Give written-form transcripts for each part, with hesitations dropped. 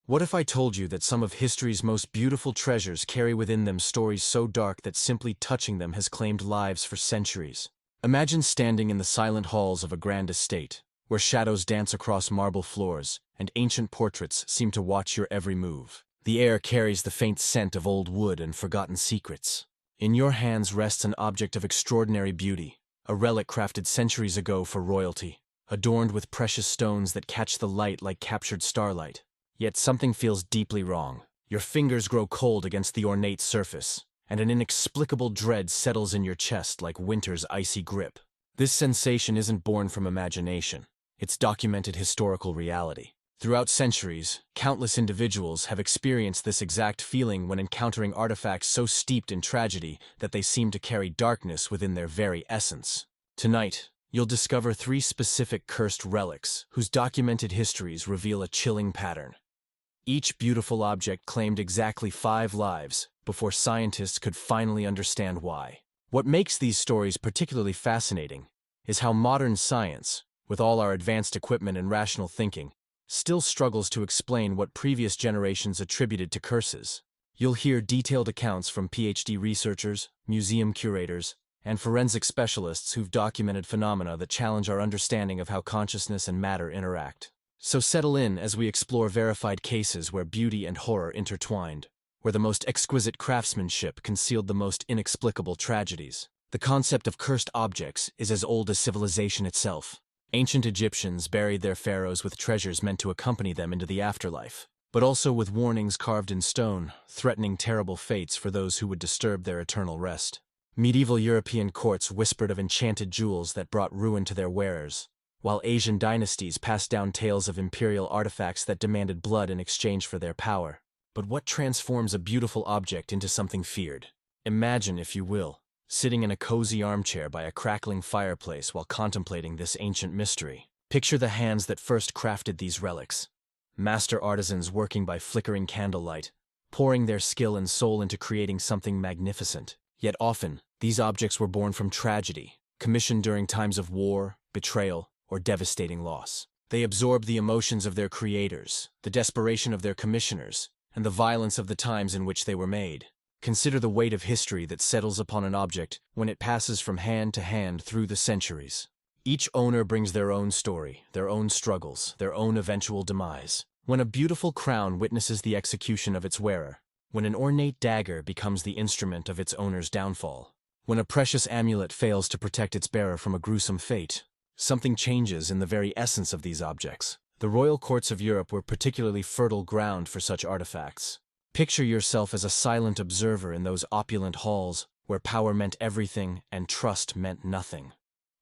What if I told you that some of history's most beautiful treasures carry within them stories so dark that simply touching them has claimed lives for centuries? Imagine standing in the silent halls of a grand estate, where shadows dance across marble floors, and ancient portraits seem to watch your every move. The air carries the faint scent of old wood and forgotten secrets. In your hands rests an object of extraordinary beauty, a relic crafted centuries ago for royalty, adorned with precious stones that catch the light like captured starlight. Yet something feels deeply wrong. Your fingers grow cold against the ornate surface, and an inexplicable dread settles in your chest like winter's icy grip. This sensation isn't born from imagination. It's documented historical reality. Throughout centuries, countless individuals have experienced this exact feeling when encountering artifacts so steeped in tragedy that they seem to carry darkness within their very essence. Tonight, you'll discover 3 specific cursed relics whose documented histories reveal a chilling pattern. Each beautiful object claimed exactly 5 lives before scientists could finally understand why. What makes these stories particularly fascinating is how modern science, with all our advanced equipment and rational thinking, still struggles to explain what previous generations attributed to curses. You'll hear detailed accounts from PhD researchers, museum curators, and forensic specialists who've documented phenomena that challenge our understanding of how consciousness and matter interact. So settle in as we explore verified cases where beauty and horror intertwined, where the most exquisite craftsmanship concealed the most inexplicable tragedies. The concept of cursed objects is as old as civilization itself. Ancient Egyptians buried their pharaohs with treasures meant to accompany them into the afterlife, but also with warnings carved in stone, threatening terrible fates for those who would disturb their eternal rest. Medieval European courts whispered of enchanted jewels that brought ruin to their wearers, while Asian dynasties passed down tales of imperial artifacts that demanded blood in exchange for their power. But what transforms a beautiful object into something feared? Imagine, if you will, sitting in a cozy armchair by a crackling fireplace while contemplating this ancient mystery. Picture the hands that first crafted these relics. Master artisans working by flickering candlelight, pouring their skill and soul into creating something magnificent. Yet often, these objects were born from tragedy, commissioned during times of war, betrayal, or devastating loss. They absorbed the emotions of their creators, the desperation of their commissioners, and the violence of the times in which they were made. Consider the weight of history that settles upon an object when it passes from hand to hand through the centuries. Each owner brings their own story, their own struggles, their own eventual demise. When a beautiful crown witnesses the execution of its wearer, when an ornate dagger becomes the instrument of its owner's downfall, when a precious amulet fails to protect its bearer from a gruesome fate, something changes in the very essence of these objects. The royal courts of Europe were particularly fertile ground for such artifacts. Picture yourself as a silent observer in those opulent halls, where power meant everything and trust meant nothing,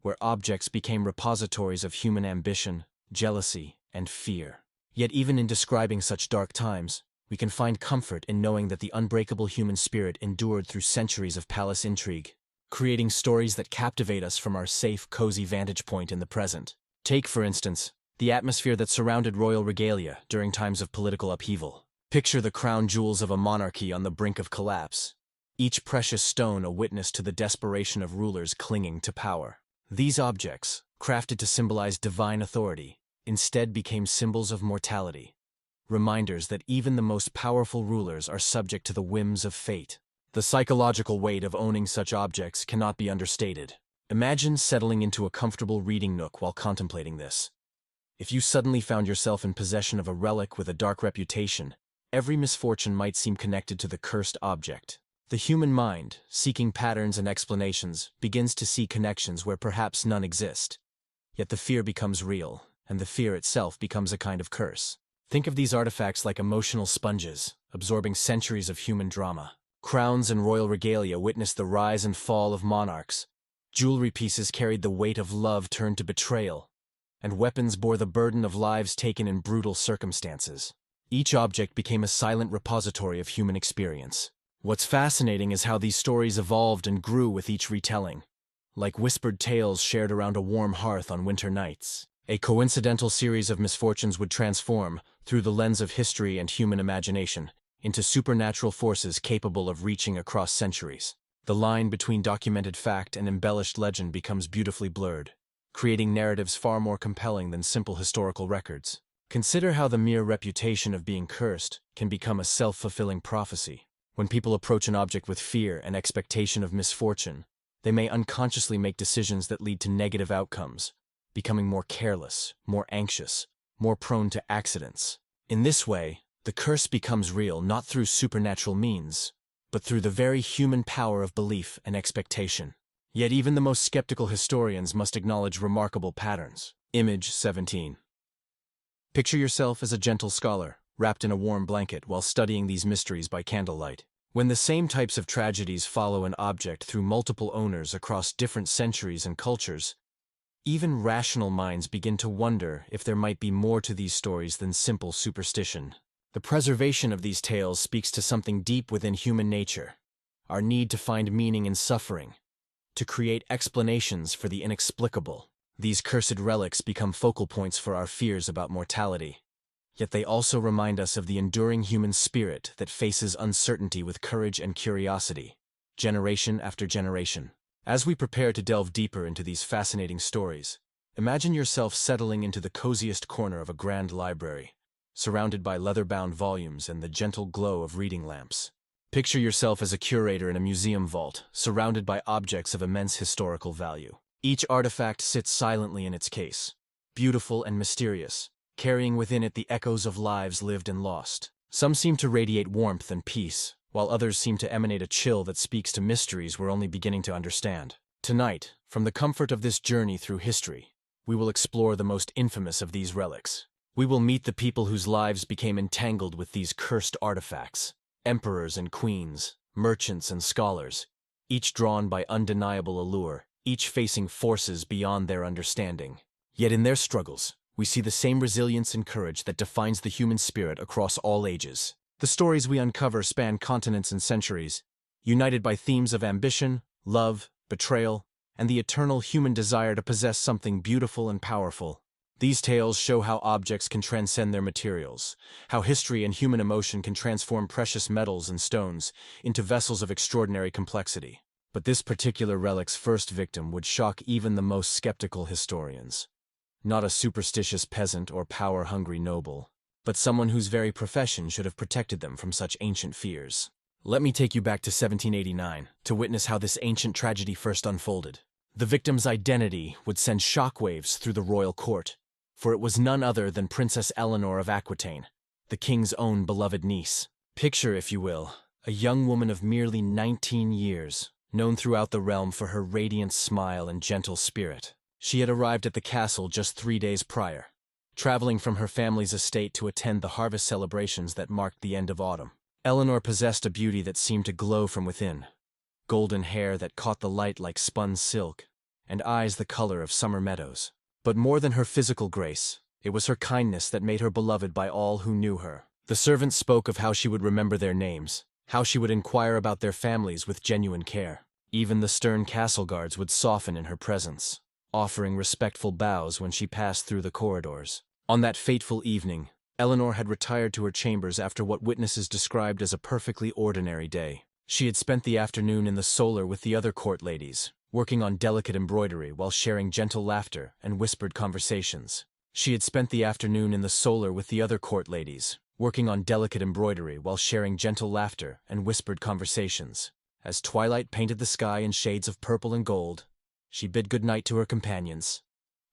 where objects became repositories of human ambition, jealousy, and fear. Yet even in describing such dark times, we can find comfort in knowing that the unbreakable human spirit endured through centuries of palace intrigue, creating stories that captivate us from our safe, cozy vantage point in the present. Take, for instance, the atmosphere that surrounded royal regalia during times of political upheaval. Picture the crown jewels of a monarchy on the brink of collapse, each precious stone a witness to the desperation of rulers clinging to power. These objects, crafted to symbolize divine authority, instead became symbols of mortality, reminders that even the most powerful rulers are subject to the whims of fate. The psychological weight of owning such objects cannot be understated. Imagine settling into a comfortable reading nook while contemplating this. If you suddenly found yourself in possession of a relic with a dark reputation, every misfortune might seem connected to the cursed object. The human mind, seeking patterns and explanations, begins to see connections where perhaps none exist. Yet the fear becomes real, and the fear itself becomes a kind of curse. Think of these artifacts like emotional sponges, absorbing centuries of human drama. Crowns and royal regalia witnessed the rise and fall of monarchs. Jewelry pieces carried the weight of love turned to betrayal, and weapons bore the burden of lives taken in brutal circumstances. Each object became a silent repository of human experience. What's fascinating is how these stories evolved and grew with each retelling, like whispered tales shared around a warm hearth on winter nights. A coincidental series of misfortunes would transform, through the lens of history and human imagination, into supernatural forces capable of reaching across centuries. The line between documented fact and embellished legend becomes beautifully blurred, creating narratives far more compelling than simple historical records. Consider how the mere reputation of being cursed can become a self-fulfilling prophecy. When people approach an object with fear and expectation of misfortune, they may unconsciously make decisions that lead to negative outcomes, becoming more careless, more anxious, more prone to accidents. In this way, the curse becomes real not through supernatural means, but through the very human power of belief and expectation. Yet even the most skeptical historians must acknowledge remarkable patterns. Image 17. Picture yourself as a gentle scholar, wrapped in a warm blanket while studying these mysteries by candlelight. When the same types of tragedies follow an object through multiple owners across different centuries and cultures, even rational minds begin to wonder if there might be more to these stories than simple superstition. The preservation of these tales speaks to something deep within human nature, our need to find meaning in suffering, to create explanations for the inexplicable. These cursed relics become focal points for our fears about mortality. Yet they also remind us of the enduring human spirit that faces uncertainty with courage and curiosity, generation after generation. As we prepare to delve deeper into these fascinating stories, imagine yourself settling into the coziest corner of a grand library, surrounded by leather-bound volumes and the gentle glow of reading lamps. Picture yourself as a curator in a museum vault, surrounded by objects of immense historical value. Each artifact sits silently in its case, beautiful and mysterious, carrying within it the echoes of lives lived and lost. Some seem to radiate warmth and peace, while others seem to emanate a chill that speaks to mysteries we're only beginning to understand. Tonight, from the comfort of this journey through history, we will explore the most infamous of these relics. We will meet the people whose lives became entangled with these cursed artifacts, emperors and queens, merchants and scholars, each drawn by undeniable allure, each facing forces beyond their understanding. Yet in their struggles, we see the same resilience and courage that defines the human spirit across all ages. The stories we uncover span continents and centuries, united by themes of ambition, love, betrayal, and the eternal human desire to possess something beautiful and powerful. These tales show how objects can transcend their materials, how history and human emotion can transform precious metals and stones into vessels of extraordinary complexity. But this particular relic's first victim would shock even the most skeptical historians. Not a superstitious peasant or power-hungry noble, but someone whose very profession should have protected them from such ancient fears. Let me take you back to 1789 to witness how this ancient tragedy first unfolded. The victim's identity would send shockwaves through the royal court, for it was none other than Princess Eleanor of Aquitaine, the king's own beloved niece. Picture, if you will, a young woman of merely 19 years, known throughout the realm for her radiant smile and gentle spirit. She had arrived at the castle just 3 days prior, traveling from her family's estate to attend the harvest celebrations that marked the end of autumn. Eleanor possessed a beauty that seemed to glow from within, golden hair that caught the light like spun silk, and eyes the color of summer meadows. But more than her physical grace, it was her kindness that made her beloved by all who knew her. The servants spoke of how she would remember their names, how she would inquire about their families with genuine care. Even the stern castle guards would soften in her presence, offering respectful bows when she passed through the corridors. On that fateful evening, Eleanor had retired to her chambers after what witnesses described as a perfectly ordinary day. She had spent the afternoon in the solar with the other court ladies, working on delicate embroidery while sharing gentle laughter and whispered conversations. She had spent the afternoon in the solar with the other court ladies, working on delicate embroidery while sharing gentle laughter and whispered conversations. As twilight painted the sky in shades of purple and gold, she bid goodnight to her companions,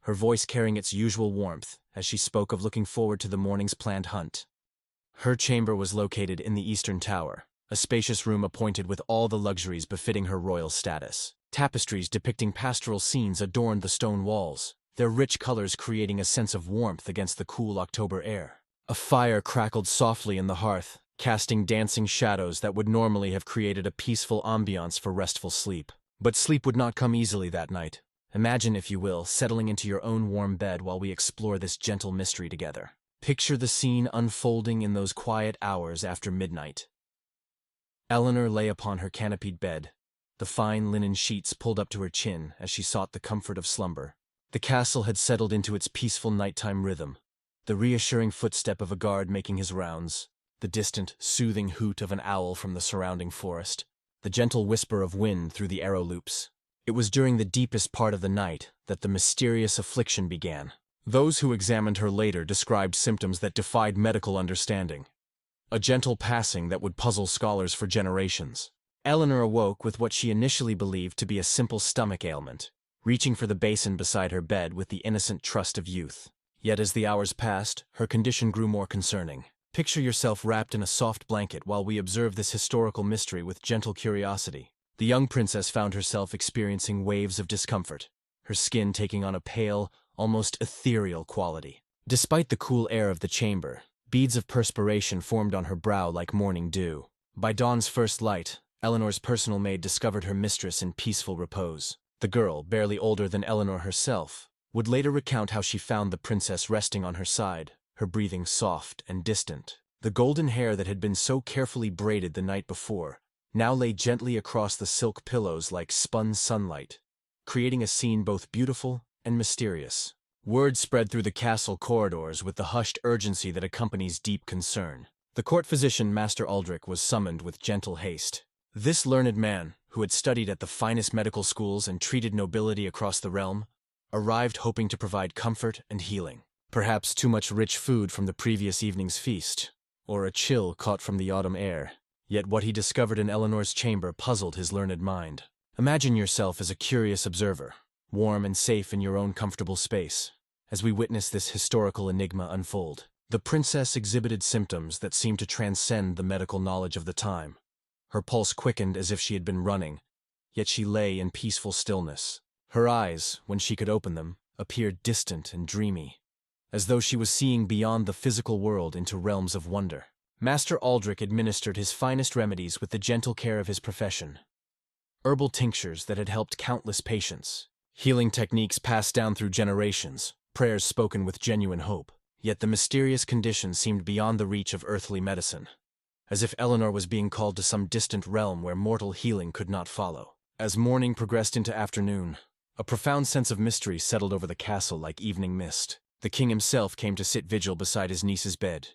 her voice carrying its usual warmth as she spoke of looking forward to the morning's planned hunt. Her chamber was located in the eastern tower, a spacious room appointed with all the luxuries befitting her royal status. Tapestries depicting pastoral scenes adorned the stone walls, their rich colors creating a sense of warmth against the cool October air. A fire crackled softly in the hearth, casting dancing shadows that would normally have created a peaceful ambiance for restful sleep. But sleep would not come easily that night. Imagine, if you will, settling into your own warm bed while we explore this gentle mystery together. Picture the scene unfolding in those quiet hours after midnight. Eleanor lay upon her canopied bed, the fine linen sheets pulled up to her chin as she sought the comfort of slumber. The castle had settled into its peaceful nighttime rhythm, the reassuring footstep of a guard making his rounds, the distant, soothing hoot of an owl from the surrounding forest, the gentle whisper of wind through the arrow loops. It was during the deepest part of the night that the mysterious affliction began. Those who examined her later described symptoms that defied medical understanding. A gentle passing that would puzzle scholars for generations. Eleanor awoke with what she initially believed to be a simple stomach ailment, reaching for the basin beside her bed with the innocent trust of youth. Yet as the hours passed, her condition grew more concerning. Picture yourself wrapped in a soft blanket while we observe this historical mystery with gentle curiosity. The young princess found herself experiencing waves of discomfort, her skin taking on a pale, almost ethereal quality. Despite the cool air of the chamber, beads of perspiration formed on her brow like morning dew. By dawn's first light, Eleanor's personal maid discovered her mistress in peaceful repose. The girl, barely older than Eleanor herself, would later recount how she found the princess resting on her side, her breathing soft and distant. The golden hair that had been so carefully braided the night before now lay gently across the silk pillows like spun sunlight, creating a scene both beautiful and mysterious. Word spread through the castle corridors with the hushed urgency that accompanies deep concern. The court physician, Master Aldrich, was summoned with gentle haste. This learned man, who had studied at the finest medical schools and treated nobility across the realm, arrived hoping to provide comfort and healing. Perhaps too much rich food from the previous evening's feast, or a chill caught from the autumn air. Yet what he discovered in Eleanor's chamber puzzled his learned mind. Imagine yourself as a curious observer, warm and safe in your own comfortable space, as we witness this historical enigma unfold. The princess exhibited symptoms that seemed to transcend the medical knowledge of the time. Her pulse quickened as if she had been running, yet she lay in peaceful stillness. Her eyes, when she could open them, appeared distant and dreamy, as though she was seeing beyond the physical world into realms of wonder. Master Aldrich administered his finest remedies with the gentle care of his profession. Herbal tinctures that had helped countless patients, healing techniques passed down through generations, prayers spoken with genuine hope. Yet the mysterious condition seemed beyond the reach of earthly medicine, as if Eleanor was being called to some distant realm where mortal healing could not follow. As morning progressed into afternoon, a profound sense of mystery settled over the castle like evening mist. The king himself came to sit vigil beside his niece's bed,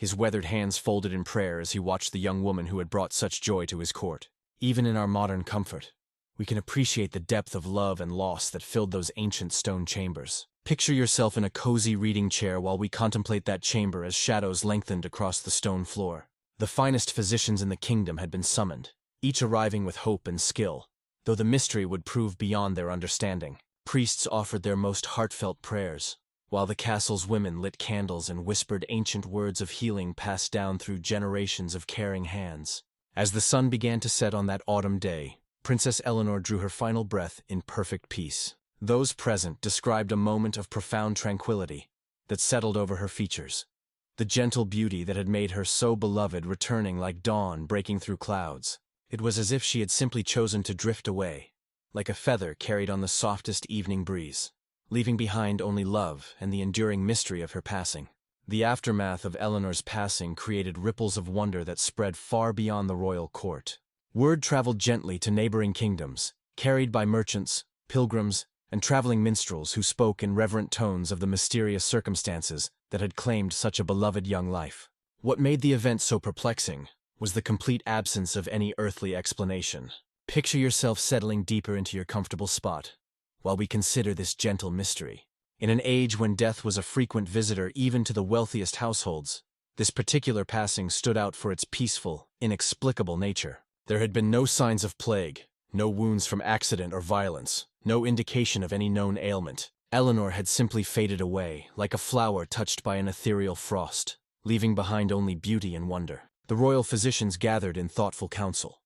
his weathered hands folded in prayer as he watched the young woman who had brought such joy to his court. Even in our modern comfort, we can appreciate the depth of love and loss that filled those ancient stone chambers. Picture yourself in a cozy reading chair while we contemplate that chamber as shadows lengthened across the stone floor. The finest physicians in the kingdom had been summoned, each arriving with hope and skill, though the mystery would prove beyond their understanding. Priests offered their most heartfelt prayers, while the castle's women lit candles and whispered ancient words of healing passed down through generations of caring hands. As the sun began to set on that autumn day, Princess Eleanor drew her final breath in perfect peace. Those present described a moment of profound tranquility that settled over her features, the gentle beauty that had made her so beloved returning like dawn breaking through clouds. It was as if she had simply chosen to drift away, like a feather carried on the softest evening breeze, leaving behind only love and the enduring mystery of her passing. The aftermath of Eleanor's passing created ripples of wonder that spread far beyond the royal court. Word traveled gently to neighboring kingdoms, carried by merchants, pilgrims, and traveling minstrels who spoke in reverent tones of the mysterious circumstances that had claimed such a beloved young life. What made the event so perplexing was the complete absence of any earthly explanation. Picture yourself settling deeper into your comfortable spot, while we consider this gentle mystery. In an age when death was a frequent visitor even to the wealthiest households, this particular passing stood out for its peaceful, inexplicable nature. There had been no signs of plague, no wounds from accident or violence, no indication of any known ailment. Eleanor had simply faded away, like a flower touched by an ethereal frost, leaving behind only beauty and wonder. The royal physicians gathered in thoughtful council,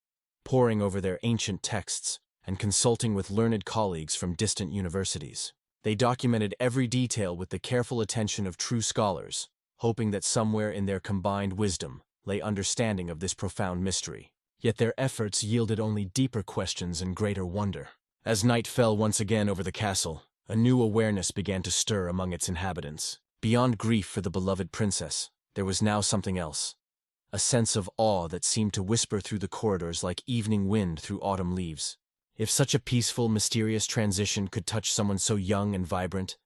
poring over their ancient texts and consulting with learned colleagues from distant universities. They documented every detail with the careful attention of true scholars, hoping that somewhere in their combined wisdom lay understanding of this profound mystery. Yet their efforts yielded only deeper questions and greater wonder. As night fell once again over the castle, a new awareness began to stir among its inhabitants. Beyond grief for the beloved princess, there was now something else. A sense of awe that seemed to whisper through the corridors like evening wind through autumn leaves. If such a peaceful, mysterious transition could touch someone so young and vibrant,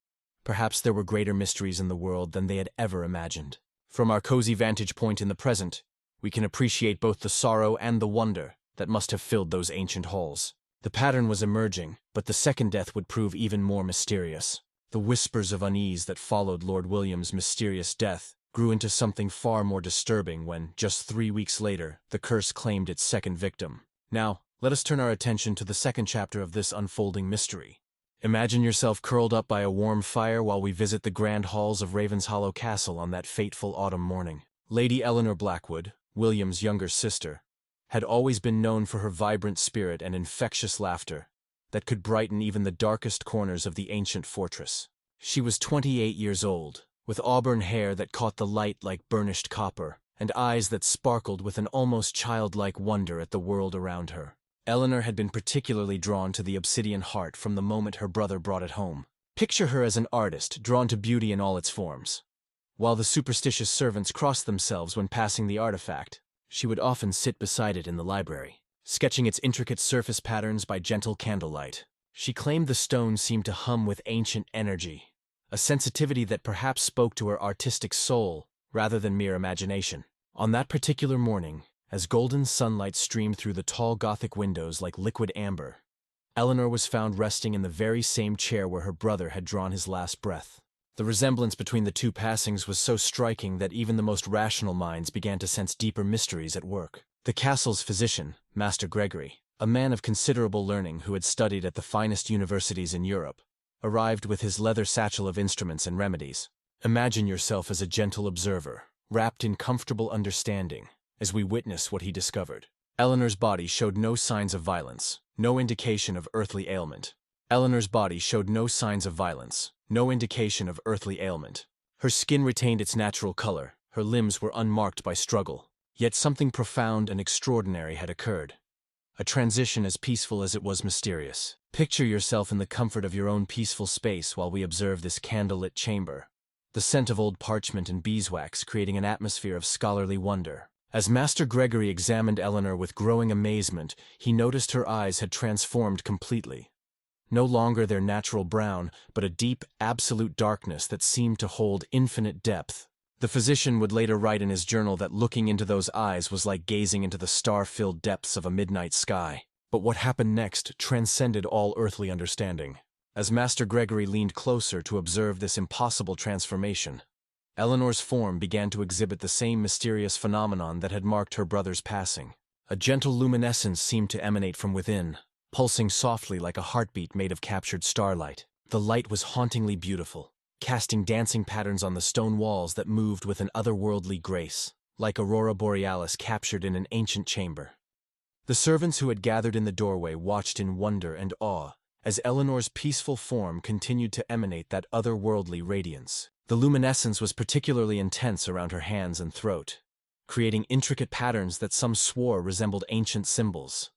perhaps there were greater mysteries in the world than they had ever imagined. From our cozy vantage point in the present, we can appreciate both the sorrow and the wonder that must have filled those ancient halls. The pattern was emerging, but the second death would prove even more mysterious. The whispers of unease that followed Lord William's mysterious death grew into something far more disturbing when, just 3 weeks later, the curse claimed its second victim. Now, let us turn our attention to the second chapter of this unfolding mystery. Imagine yourself curled up by a warm fire while we visit the grand halls of Ravenshollow Castle on that fateful autumn morning. Lady Eleanor Blackwood, William's younger sister, had always been known for her vibrant spirit and infectious laughter that could brighten even the darkest corners of the ancient fortress. She was 28 years old, with auburn hair that caught the light like burnished copper, and eyes that sparkled with an almost childlike wonder at the world around her. Eleanor had been particularly drawn to the obsidian heart from the moment her brother brought it home. Picture her as an artist drawn to beauty in all its forms. While the superstitious servants crossed themselves when passing the artifact, she would often sit beside it in the library, sketching its intricate surface patterns by gentle candlelight. She claimed the stone seemed to hum with ancient energy, a sensitivity that perhaps spoke to her artistic soul rather than mere imagination. On that particular morning, as golden sunlight streamed through the tall Gothic windows like liquid amber, Eleanor was found resting in the very same chair where her brother had drawn his last breath. The resemblance between the two passings was so striking that even the most rational minds began to sense deeper mysteries at work. The castle's physician, Master Gregory, a man of considerable learning who had studied at the finest universities in Europe, arrived with his leather satchel of instruments and remedies. Imagine yourself as a gentle observer, wrapped in comfortable understanding, as we witness what he discovered. Eleanor's body showed no signs of violence, no indication of earthly ailment. Eleanor's body showed no signs of violence, no indication of earthly ailment. Her skin retained its natural color, her limbs were unmarked by struggle. Yet something profound and extraordinary had occurred. A transition as peaceful as it was mysterious. Picture yourself in the comfort of your own peaceful space while we observe this candlelit chamber, the scent of old parchment and beeswax creating an atmosphere of scholarly wonder. As Master Gregory examined Eleanor with growing amazement, he noticed her eyes had transformed completely. No longer their natural brown, but a deep, absolute darkness that seemed to hold infinite depth. The physician would later write in his journal that looking into those eyes was like gazing into the star-filled depths of a midnight sky. But what happened next transcended all earthly understanding. As Master Gregory leaned closer to observe this impossible transformation, Eleanor's form began to exhibit the same mysterious phenomenon that had marked her brother's passing. A gentle luminescence seemed to emanate from within, pulsing softly like a heartbeat made of captured starlight. The light was hauntingly beautiful, casting dancing patterns on the stone walls that moved with an otherworldly grace, like aurora borealis captured in an ancient chamber. The servants who had gathered in the doorway watched in wonder and awe as Eleanor's peaceful form continued to emanate that otherworldly radiance. The luminescence was particularly intense around her hands and throat, creating intricate patterns that some swore resembled ancient symbols,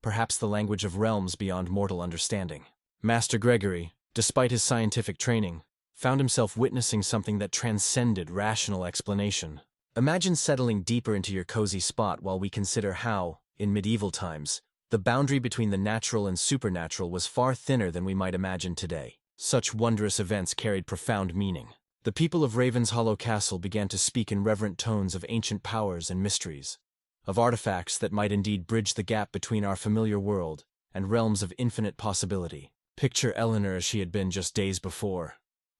perhaps the language of realms beyond mortal understanding. Master Gregory, despite his scientific training, found himself witnessing something that transcended rational explanation. Imagine settling deeper into your cozy spot while we consider how, in medieval times, the boundary between the natural and supernatural was far thinner than we might imagine today. Such wondrous events carried profound meaning. The people of Ravenshollow Castle began to speak in reverent tones of ancient powers and mysteries, of artifacts that might indeed bridge the gap between our familiar world and realms of infinite possibility. Picture Eleanor as she had been just days before,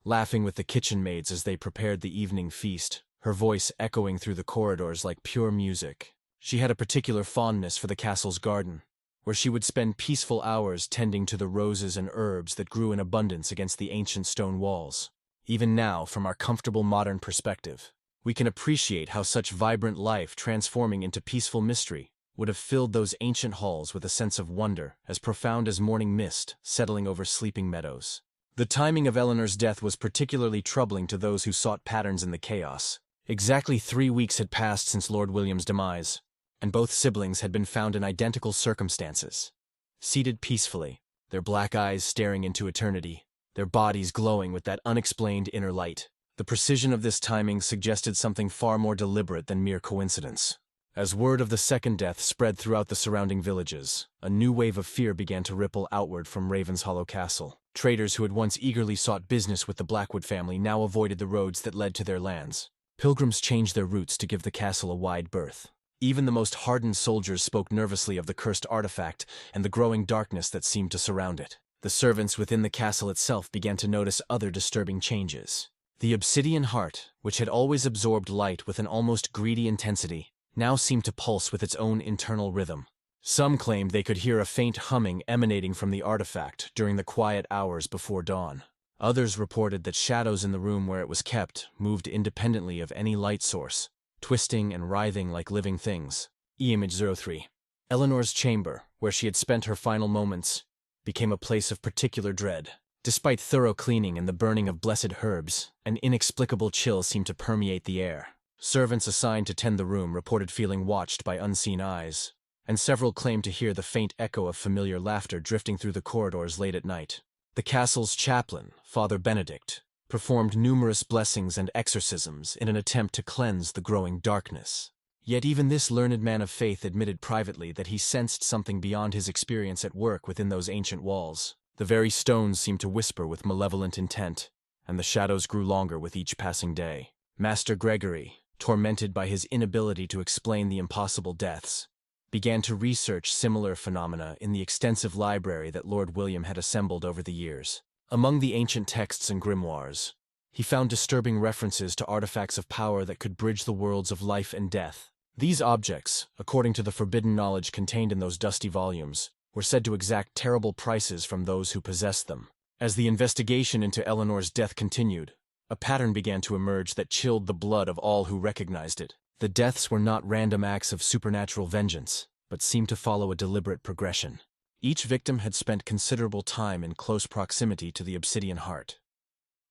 laughing with the kitchen maids as they prepared the evening feast, her voice echoing through the corridors like pure music. She had a particular fondness for the castle's garden, where she would spend peaceful hours tending to the roses and herbs that grew in abundance against the ancient stone walls. Even now, from our comfortable modern perspective, we can appreciate how such vibrant life transforming into peaceful mystery would have filled those ancient halls with a sense of wonder as profound as morning mist settling over sleeping meadows. The timing of Eleanor's death was particularly troubling to those who sought patterns in the chaos. Exactly 3 weeks had passed since Lord William's demise, and both siblings had been found in identical circumstances, seated peacefully, their black eyes staring into eternity, their bodies glowing with that unexplained inner light. The precision of this timing suggested something far more deliberate than mere coincidence. As word of the second death spread throughout the surrounding villages, a new wave of fear began to ripple outward from Ravenshollow Castle. Traders who had once eagerly sought business with the Blackwood family now avoided the roads that led to their lands. Pilgrims changed their routes to give the castle a wide berth. Even the most hardened soldiers spoke nervously of the cursed artifact and the growing darkness that seemed to surround it. The servants within the castle itself began to notice other disturbing changes. The obsidian heart, which had always absorbed light with an almost greedy intensity, now seemed to pulse with its own internal rhythm. Some claimed they could hear a faint humming emanating from the artifact during the quiet hours before dawn. Others reported that shadows in the room where it was kept moved independently of any light source, twisting and writhing like living things. Image 03. Eleanor's chamber, where she had spent her final moments, became a place of particular dread. Despite thorough cleaning and the burning of blessed herbs, an inexplicable chill seemed to permeate the air. Servants assigned to tend the room reported feeling watched by unseen eyes, and several claimed to hear the faint echo of familiar laughter drifting through the corridors late at night. The castle's chaplain, Father Benedict, performed numerous blessings and exorcisms in an attempt to cleanse the growing darkness. Yet even this learned man of faith admitted privately that he sensed something beyond his experience at work within those ancient walls. The very stones seemed to whisper with malevolent intent, and the shadows grew longer with each passing day. Master Gregory, tormented by his inability to explain the impossible deaths, began to research similar phenomena in the extensive library that Lord William had assembled over the years. Among the ancient texts and grimoires, he found disturbing references to artifacts of power that could bridge the worlds of life and death. These objects, according to the forbidden knowledge contained in those dusty volumes, were said to exact terrible prices from those who possessed them. As the investigation into Eleanor's death continued, a pattern began to emerge that chilled the blood of all who recognized it. The deaths were not random acts of supernatural vengeance, but seemed to follow a deliberate progression. Each victim had spent considerable time in close proximity to the obsidian heart.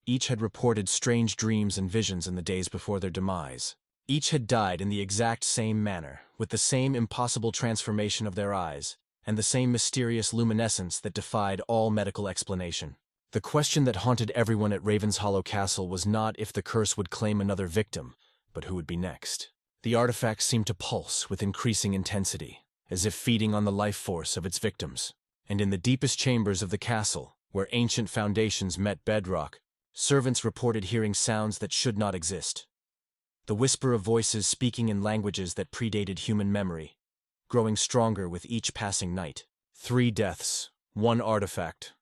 Each had reported strange dreams and visions in the days before their demise. Each had died in the exact same manner, with the same impossible transformation of their eyes, and the same mysterious luminescence that defied all medical explanation. The question that haunted everyone at Ravenshollow Castle was not if the curse would claim another victim, but who would be next. The artifact seemed to pulse with increasing intensity, as if feeding on the life force of its victims. And in the deepest chambers of the castle, where ancient foundations met bedrock, servants reported hearing sounds that should not exist. The whisper of voices speaking in languages that predated human memory, growing stronger with each passing night. 3 deaths, 1 artifact.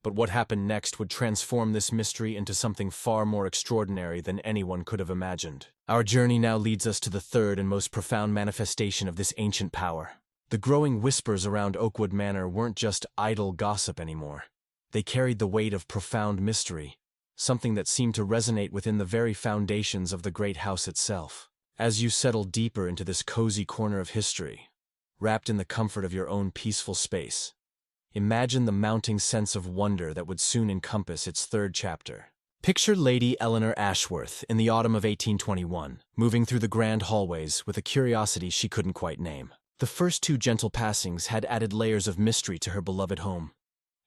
But what happened next would transform this mystery into something far more extraordinary than anyone could have imagined. Our journey now leads us to the third and most profound manifestation of this ancient power. The growing whispers around Oakwood Manor weren't just idle gossip anymore. They carried the weight of profound mystery, something that seemed to resonate within the very foundations of the great house itself. As you settle deeper into this cozy corner of history, wrapped in the comfort of your own peaceful space, imagine the mounting sense of wonder that would soon encompass its 3rd chapter. Picture Lady Eleanor Ashworth in the autumn of 1821, moving through the grand hallways with a curiosity she couldn't quite name. The first 2 gentle passings had added layers of mystery to her beloved home,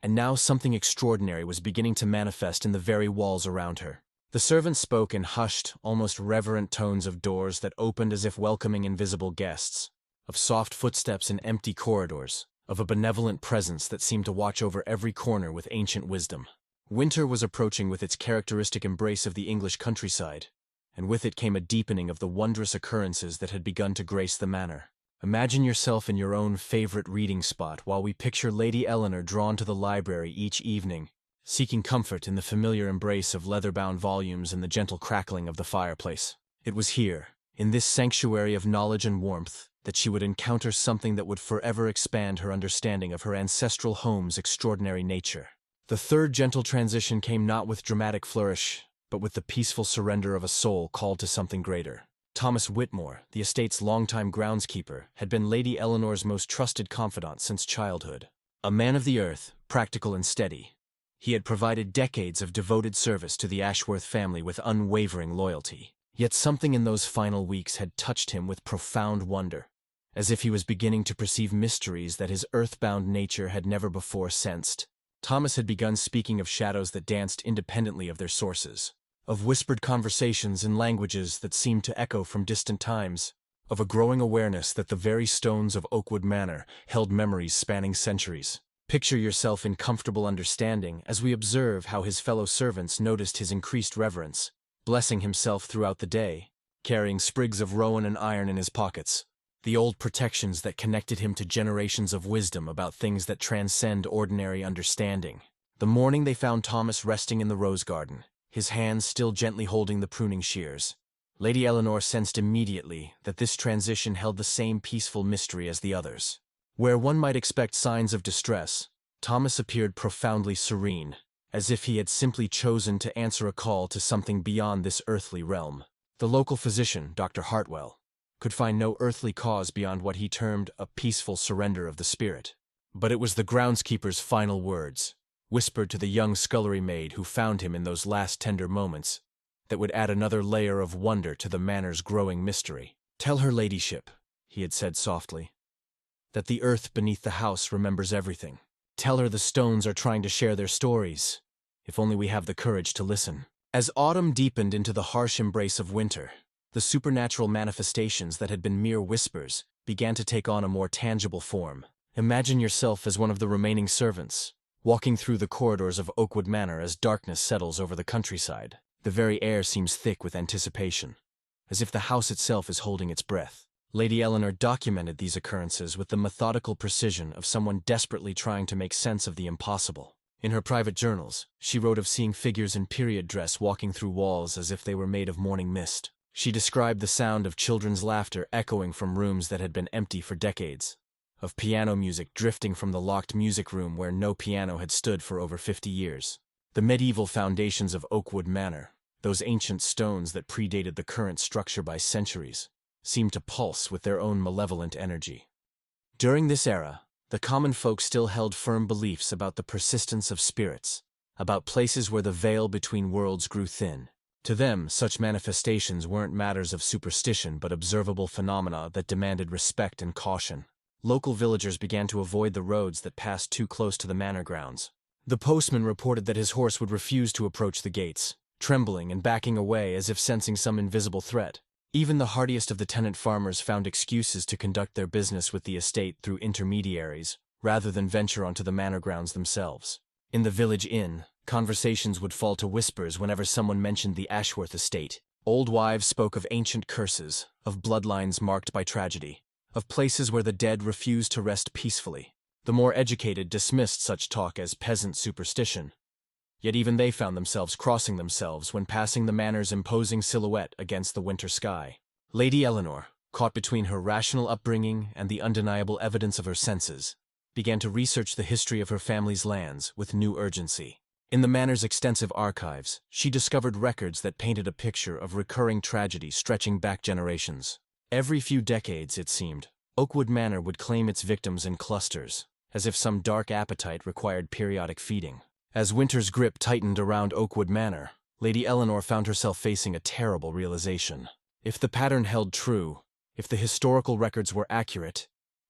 and now something extraordinary was beginning to manifest in the very walls around her. The servants spoke in hushed, almost reverent tones of doors that opened as if welcoming invisible guests, of soft footsteps in empty corridors, of a benevolent presence that seemed to watch over every corner with ancient wisdom. Winter was approaching with its characteristic embrace of the English countryside, and with it came a deepening of the wondrous occurrences that had begun to grace the manor. Imagine yourself in your own favorite reading spot while we picture Lady Eleanor drawn to the library each evening, seeking comfort in the familiar embrace of leather-bound volumes and the gentle crackling of the fireplace. It was here, in this sanctuary of knowledge and warmth, that she would encounter something that would forever expand her understanding of her ancestral home's extraordinary nature. The 3rd gentle transition came not with dramatic flourish, but with the peaceful surrender of a soul called to something greater. Thomas Whitmore, the estate's longtime groundskeeper, had been Lady Eleanor's most trusted confidant since childhood. A man of the earth, practical and steady, he had provided decades of devoted service to the Ashworth family with unwavering loyalty. Yet something in those final weeks had touched him with profound wonder, as if he was beginning to perceive mysteries that his earthbound nature had never before sensed. Thomas had begun speaking of shadows that danced independently of their sources, of whispered conversations in languages that seemed to echo from distant times, of a growing awareness that the very stones of Oakwood Manor held memories spanning centuries. Picture yourself in comfortable understanding as we observe how his fellow servants noticed his increased reverence, blessing himself throughout the day, carrying sprigs of rowan and iron in his pockets, the old protections that connected him to generations of wisdom about things that transcend ordinary understanding. The morning they found Thomas resting in the rose garden, his hands still gently holding the pruning shears, Lady Eleanor sensed immediately that this transition held the same peaceful mystery as the others. Where one might expect signs of distress, Thomas appeared profoundly serene, as if he had simply chosen to answer a call to something beyond this earthly realm. The local physician, Dr. Hartwell, could find no earthly cause beyond what he termed a peaceful surrender of the spirit. But it was the groundskeeper's final words, whispered to the young scullery maid who found him in those last tender moments, that would add another layer of wonder to the manor's growing mystery. "Tell her ladyship," he had said softly, "that the earth beneath the house remembers everything. Tell her the stones are trying to share their stories, if only we have the courage to listen." As autumn deepened into the harsh embrace of winter, the supernatural manifestations that had been mere whispers began to take on a more tangible form. Imagine yourself as one of the remaining servants, walking through the corridors of Oakwood Manor as darkness settles over the countryside. The very air seems thick with anticipation, as if the house itself is holding its breath. Lady Eleanor documented these occurrences with the methodical precision of someone desperately trying to make sense of the impossible. In her private journals, she wrote of seeing figures in period dress walking through walls as if they were made of morning mist. She described the sound of children's laughter echoing from rooms that had been empty for decades, of piano music drifting from the locked music room where no piano had stood for over 50 years. The medieval foundations of Oakwood Manor, those ancient stones that predated the current structure by centuries, seemed to pulse with their own malevolent energy. During this era, the common folk still held firm beliefs about the persistence of spirits, about places where the veil between worlds grew thin. To them, such manifestations weren't matters of superstition but observable phenomena that demanded respect and caution. Local villagers began to avoid the roads that passed too close to the manor grounds. The postman reported that his horse would refuse to approach the gates, trembling and backing away as if sensing some invisible threat. Even the hardiest of the tenant farmers found excuses to conduct their business with the estate through intermediaries, rather than venture onto the manor grounds themselves. In the village inn, conversations would fall to whispers whenever someone mentioned the Ashworth estate. Old wives spoke of ancient curses, of bloodlines marked by tragedy, of places where the dead refused to rest peacefully. The more educated dismissed such talk as peasant superstition, yet even they found themselves crossing themselves when passing the manor's imposing silhouette against the winter sky. Lady Eleanor, caught between her rational upbringing and the undeniable evidence of her senses, began to research the history of her family's lands with new urgency. In the manor's extensive archives, she discovered records that painted a picture of recurring tragedy stretching back generations. Every few decades, it seemed, Oakwood Manor would claim its victims in clusters, as if some dark appetite required periodic feeding. As winter's grip tightened around Oakwood Manor, Lady Eleanor found herself facing a terrible realization. If the pattern held true, if the historical records were accurate,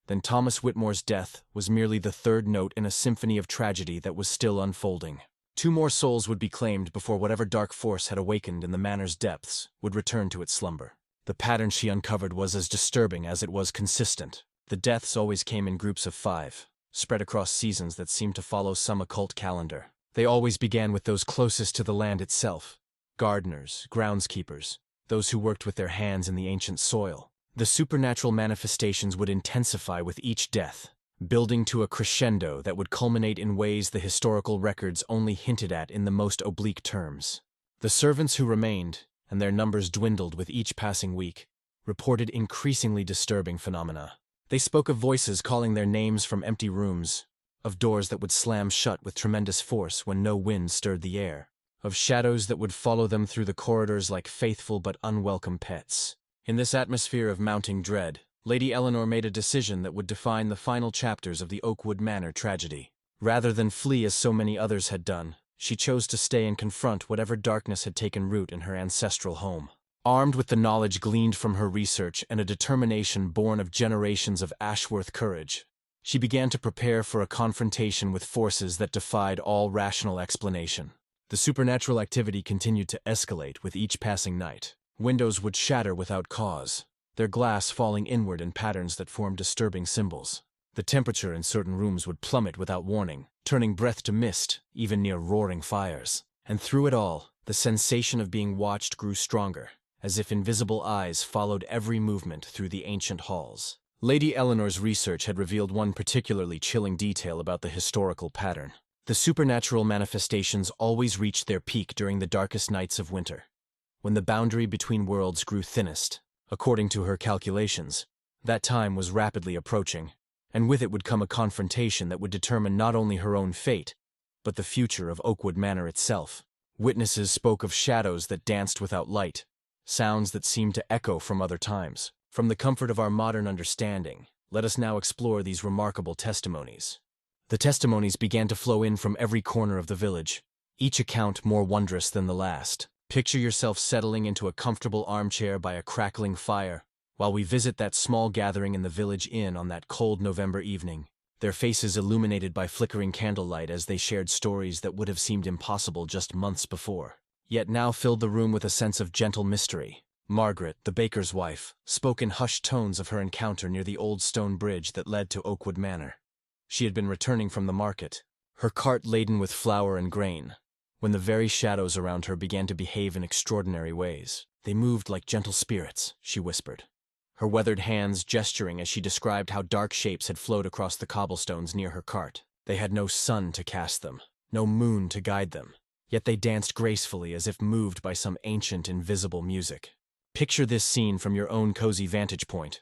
then Thomas Whitmore's death was merely the third note in a symphony of tragedy that was still unfolding. 2 more souls would be claimed before whatever dark force had awakened in the manor's depths would return to its slumber. The pattern she uncovered was as disturbing as it was consistent. The deaths always came in groups of 5, spread across seasons that seemed to follow some occult calendar. They always began with those closest to the land itself: gardeners, groundskeepers, those who worked with their hands in the ancient soil. The supernatural manifestations would intensify with each death, building to a crescendo that would culminate in ways the historical records only hinted at in the most oblique terms. The servants who remained, and their numbers dwindled with each passing week, reported increasingly disturbing phenomena. They spoke of voices calling their names from empty rooms, of doors that would slam shut with tremendous force when no wind stirred the air, of shadows that would follow them through the corridors like faithful but unwelcome pets. In this atmosphere of mounting dread, Lady Eleanor made a decision that would define the final chapters of the Oakwood Manor tragedy. Rather than flee as so many others had done, she chose to stay and confront whatever darkness had taken root in her ancestral home. Armed with the knowledge gleaned from her research and a determination born of generations of Ashworth courage, she began to prepare for a confrontation with forces that defied all rational explanation. The supernatural activity continued to escalate with each passing night. Windows would shatter without cause, their glass falling inward in patterns that formed disturbing symbols. The temperature in certain rooms would plummet without warning, turning breath to mist, even near roaring fires. And through it all, the sensation of being watched grew stronger, as if invisible eyes followed every movement through the ancient halls. Lady Eleanor's research had revealed one particularly chilling detail about the historical pattern. The supernatural manifestations always reached their peak during the darkest nights of winter, when the boundary between worlds grew thinnest. According to her calculations, that time was rapidly approaching, and with it would come a confrontation that would determine not only her own fate, but the future of Oakwood Manor itself. Witnesses spoke of shadows that danced without light, sounds that seemed to echo from other times. From the comfort of our modern understanding, let us now explore these remarkable testimonies. The testimonies began to flow in from every corner of the village, each account more wondrous than the last. Picture yourself settling into a comfortable armchair by a crackling fire, while we visit that small gathering in the village inn on that cold November evening, their faces illuminated by flickering candlelight as they shared stories that would have seemed impossible just months before, yet now filled the room with a sense of gentle mystery. Margaret, the baker's wife, spoke in hushed tones of her encounter near the old stone bridge that led to Oakwood Manor. She had been returning from the market, her cart laden with flour and grain, when the very shadows around her began to behave in extraordinary ways. They moved like gentle spirits, she whispered, her weathered hands gesturing as she described how dark shapes had flowed across the cobblestones near her cart. They had no sun to cast them, no moon to guide them, yet they danced gracefully as if moved by some ancient invisible music. Picture this scene from your own cozy vantage point,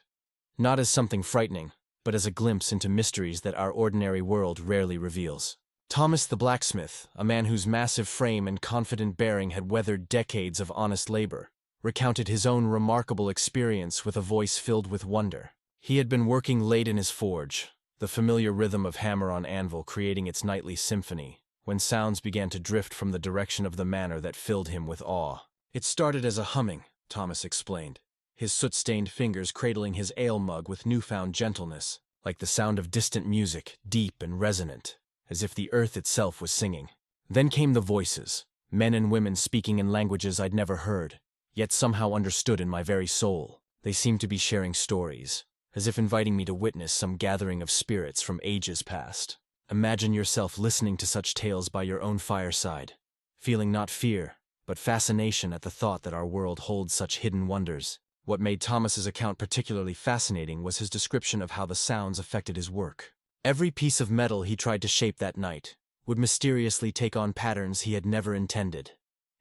not as something frightening, but as a glimpse into mysteries that our ordinary world rarely reveals. Thomas the blacksmith, a man whose massive frame and confident bearing had weathered decades of honest labor, recounted his own remarkable experience with a voice filled with wonder. He had been working late in his forge, the familiar rhythm of hammer on anvil creating its nightly symphony, when sounds began to drift from the direction of the manor that filled him with awe. It started as a humming, Thomas explained, his soot-stained fingers cradling his ale mug with newfound gentleness, like the sound of distant music, deep and resonant, as if the earth itself was singing. Then came the voices, men and women speaking in languages I'd never heard, yet somehow understood in my very soul. They seemed to be sharing stories, as if inviting me to witness some gathering of spirits from ages past. Imagine yourself listening to such tales by your own fireside, feeling not fear, but fascination at the thought that our world holds such hidden wonders. What made Thomas's account particularly fascinating was his description of how the sounds affected his work. Every piece of metal he tried to shape that night would mysteriously take on patterns he had never intended,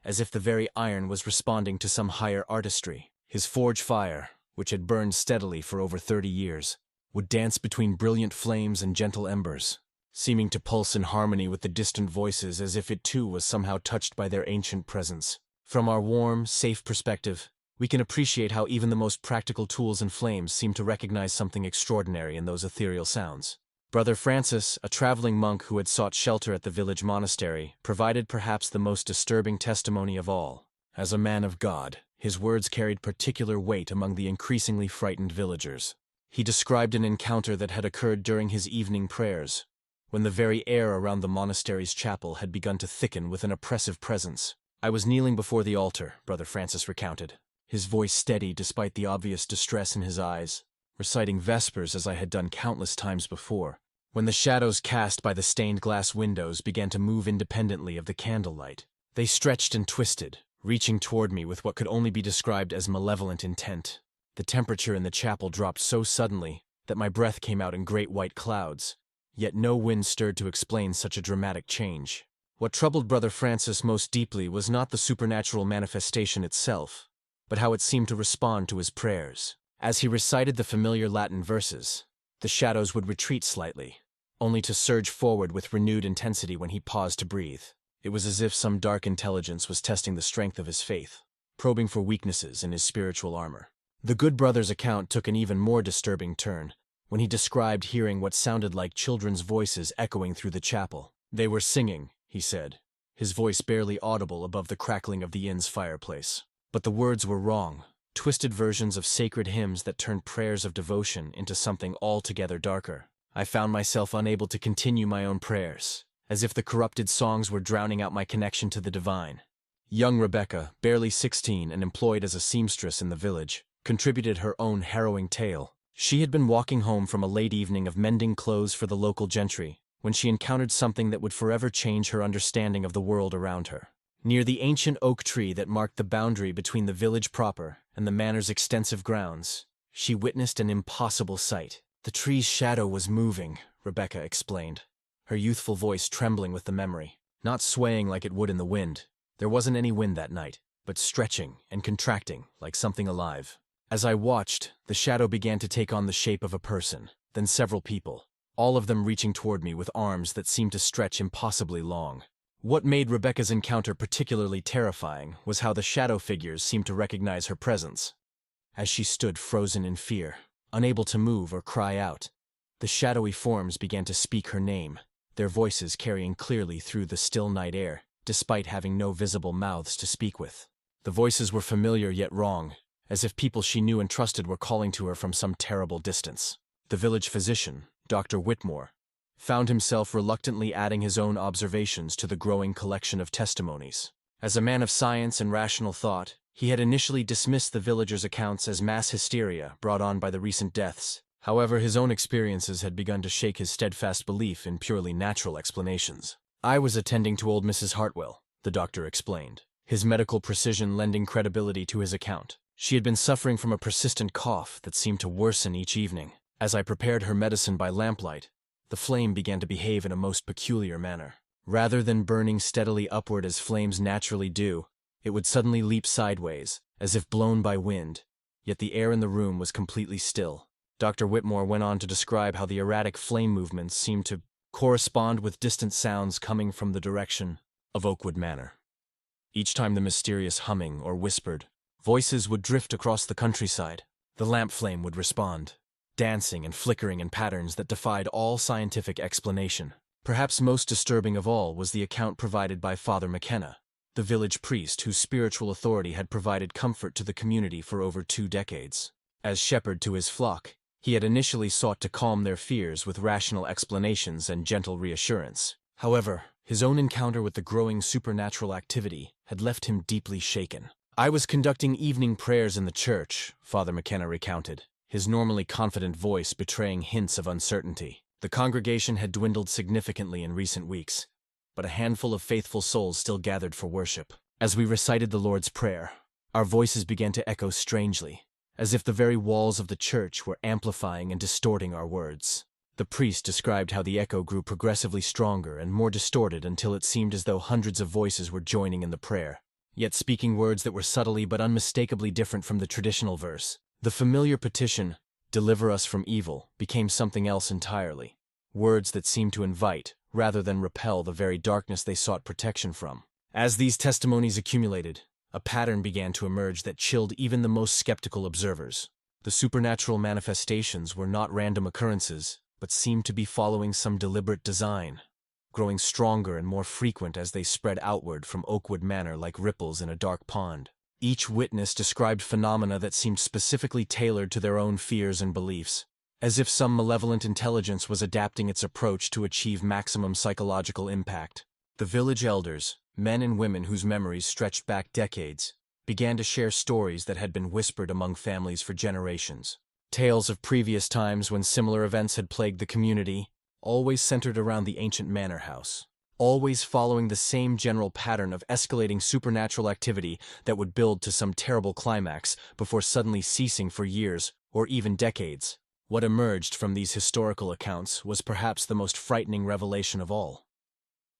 as if the very iron was responding to some higher artistry. His forge fire, which had burned steadily for over 30 years, would dance between brilliant flames and gentle embers, seeming to pulse in harmony with the distant voices as if it too was somehow touched by their ancient presence. From our warm, safe perspective, we can appreciate how even the most practical tools and flames seem to recognize something extraordinary in those ethereal sounds. Brother Francis, a traveling monk who had sought shelter at the village monastery, provided perhaps the most disturbing testimony of all. As a man of God, his words carried particular weight among the increasingly frightened villagers. He described an encounter that had occurred during his evening prayers, when the very air around the monastery's chapel had begun to thicken with an oppressive presence. I was kneeling before the altar, Brother Francis recounted, his voice steady despite the obvious distress in his eyes, reciting Vespers as I had done countless times before, when the shadows cast by the stained glass windows began to move independently of the candlelight. They stretched and twisted, reaching toward me with what could only be described as malevolent intent. The temperature in the chapel dropped so suddenly that my breath came out in great white clouds, yet no wind stirred to explain such a dramatic change. What troubled Brother Francis most deeply was not the supernatural manifestation itself, but how it seemed to respond to his prayers. As he recited the familiar Latin verses, the shadows would retreat slightly, only to surge forward with renewed intensity when he paused to breathe. It was as if some dark intelligence was testing the strength of his faith, probing for weaknesses in his spiritual armor. The good brother's account took an even more disturbing turn when he described hearing what sounded like children's voices echoing through the chapel. They were singing, he said, his voice barely audible above the crackling of the inn's fireplace. But the words were wrong, twisted versions of sacred hymns that turned prayers of devotion into something altogether darker. I found myself unable to continue my own prayers, as if the corrupted songs were drowning out my connection to the divine. Young Rebecca, barely 16 and employed as a seamstress in the village, contributed her own harrowing tale. She had been walking home from a late evening of mending clothes for the local gentry when she encountered something that would forever change her understanding of the world around her. Near the ancient oak tree that marked the boundary between the village proper and the manor's extensive grounds, she witnessed an impossible sight. The tree's shadow was moving, Rebecca explained, her youthful voice trembling with the memory. Not swaying like it would in the wind. There wasn't any wind that night, but stretching and contracting like something alive. As I watched, the shadow began to take on the shape of a person, then several people, all of them reaching toward me with arms that seemed to stretch impossibly long. What made Rebecca's encounter particularly terrifying was how the shadow figures seemed to recognize her presence. As she stood frozen in fear, unable to move or cry out, the shadowy forms began to speak her name, their voices carrying clearly through the still night air, despite having no visible mouths to speak with. The voices were familiar yet wrong, as if people she knew and trusted were calling to her from some terrible distance. The village physician, Dr. Whitmore, found himself reluctantly adding his own observations to the growing collection of testimonies. As a man of science and rational thought, he had initially dismissed the villagers' accounts as mass hysteria brought on by the recent deaths. However, his own experiences had begun to shake his steadfast belief in purely natural explanations. I was attending to old Mrs. Hartwell, the doctor explained, his medical precision lending credibility to his account. She had been suffering from a persistent cough that seemed to worsen each evening. As I prepared her medicine by lamplight, the flame began to behave in a most peculiar manner. Rather than burning steadily upward as flames naturally do, it would suddenly leap sideways, as if blown by wind, yet the air in the room was completely still. Dr. Whitmore went on to describe how the erratic flame movements seemed to correspond with distant sounds coming from the direction of Oakwood Manor. Each time the mysterious humming or whispered voices would drift across the countryside, the lamp flame would respond, dancing and flickering in patterns that defied all scientific explanation. Perhaps most disturbing of all was the account provided by Father McKenna, the village priest whose spiritual authority had provided comfort to the community for over 2 decades. As shepherd to his flock, he had initially sought to calm their fears with rational explanations and gentle reassurance. However, his own encounter with the growing supernatural activity had left him deeply shaken. I was conducting evening prayers in the church, Father McKenna recounted, his normally confident voice betraying hints of uncertainty. The congregation had dwindled significantly in recent weeks, but a handful of faithful souls still gathered for worship. As we recited the Lord's Prayer, our voices began to echo strangely, as if the very walls of the church were amplifying and distorting our words. The priest described how the echo grew progressively stronger and more distorted until it seemed as though hundreds of voices were joining in the prayer, yet speaking words that were subtly but unmistakably different from the traditional verse. The familiar petition, "Deliver us from evil," became something else entirely, words that seemed to invite, rather than repel, the very darkness they sought protection from. As these testimonies accumulated, a pattern began to emerge that chilled even the most skeptical observers. The supernatural manifestations were not random occurrences, but seemed to be following some deliberate design, growing stronger and more frequent as they spread outward from Oakwood Manor like ripples in a dark pond. Each witness described phenomena that seemed specifically tailored to their own fears and beliefs, as if some malevolent intelligence was adapting its approach to achieve maximum psychological impact. The village elders, men and women whose memories stretched back decades, began to share stories that had been whispered among families for generations. Tales of previous times when similar events had plagued the community, always centered around the ancient manor house, always following the same general pattern of escalating supernatural activity that would build to some terrible climax before suddenly ceasing for years or even decades. What emerged from these historical accounts was perhaps the most frightening revelation of all.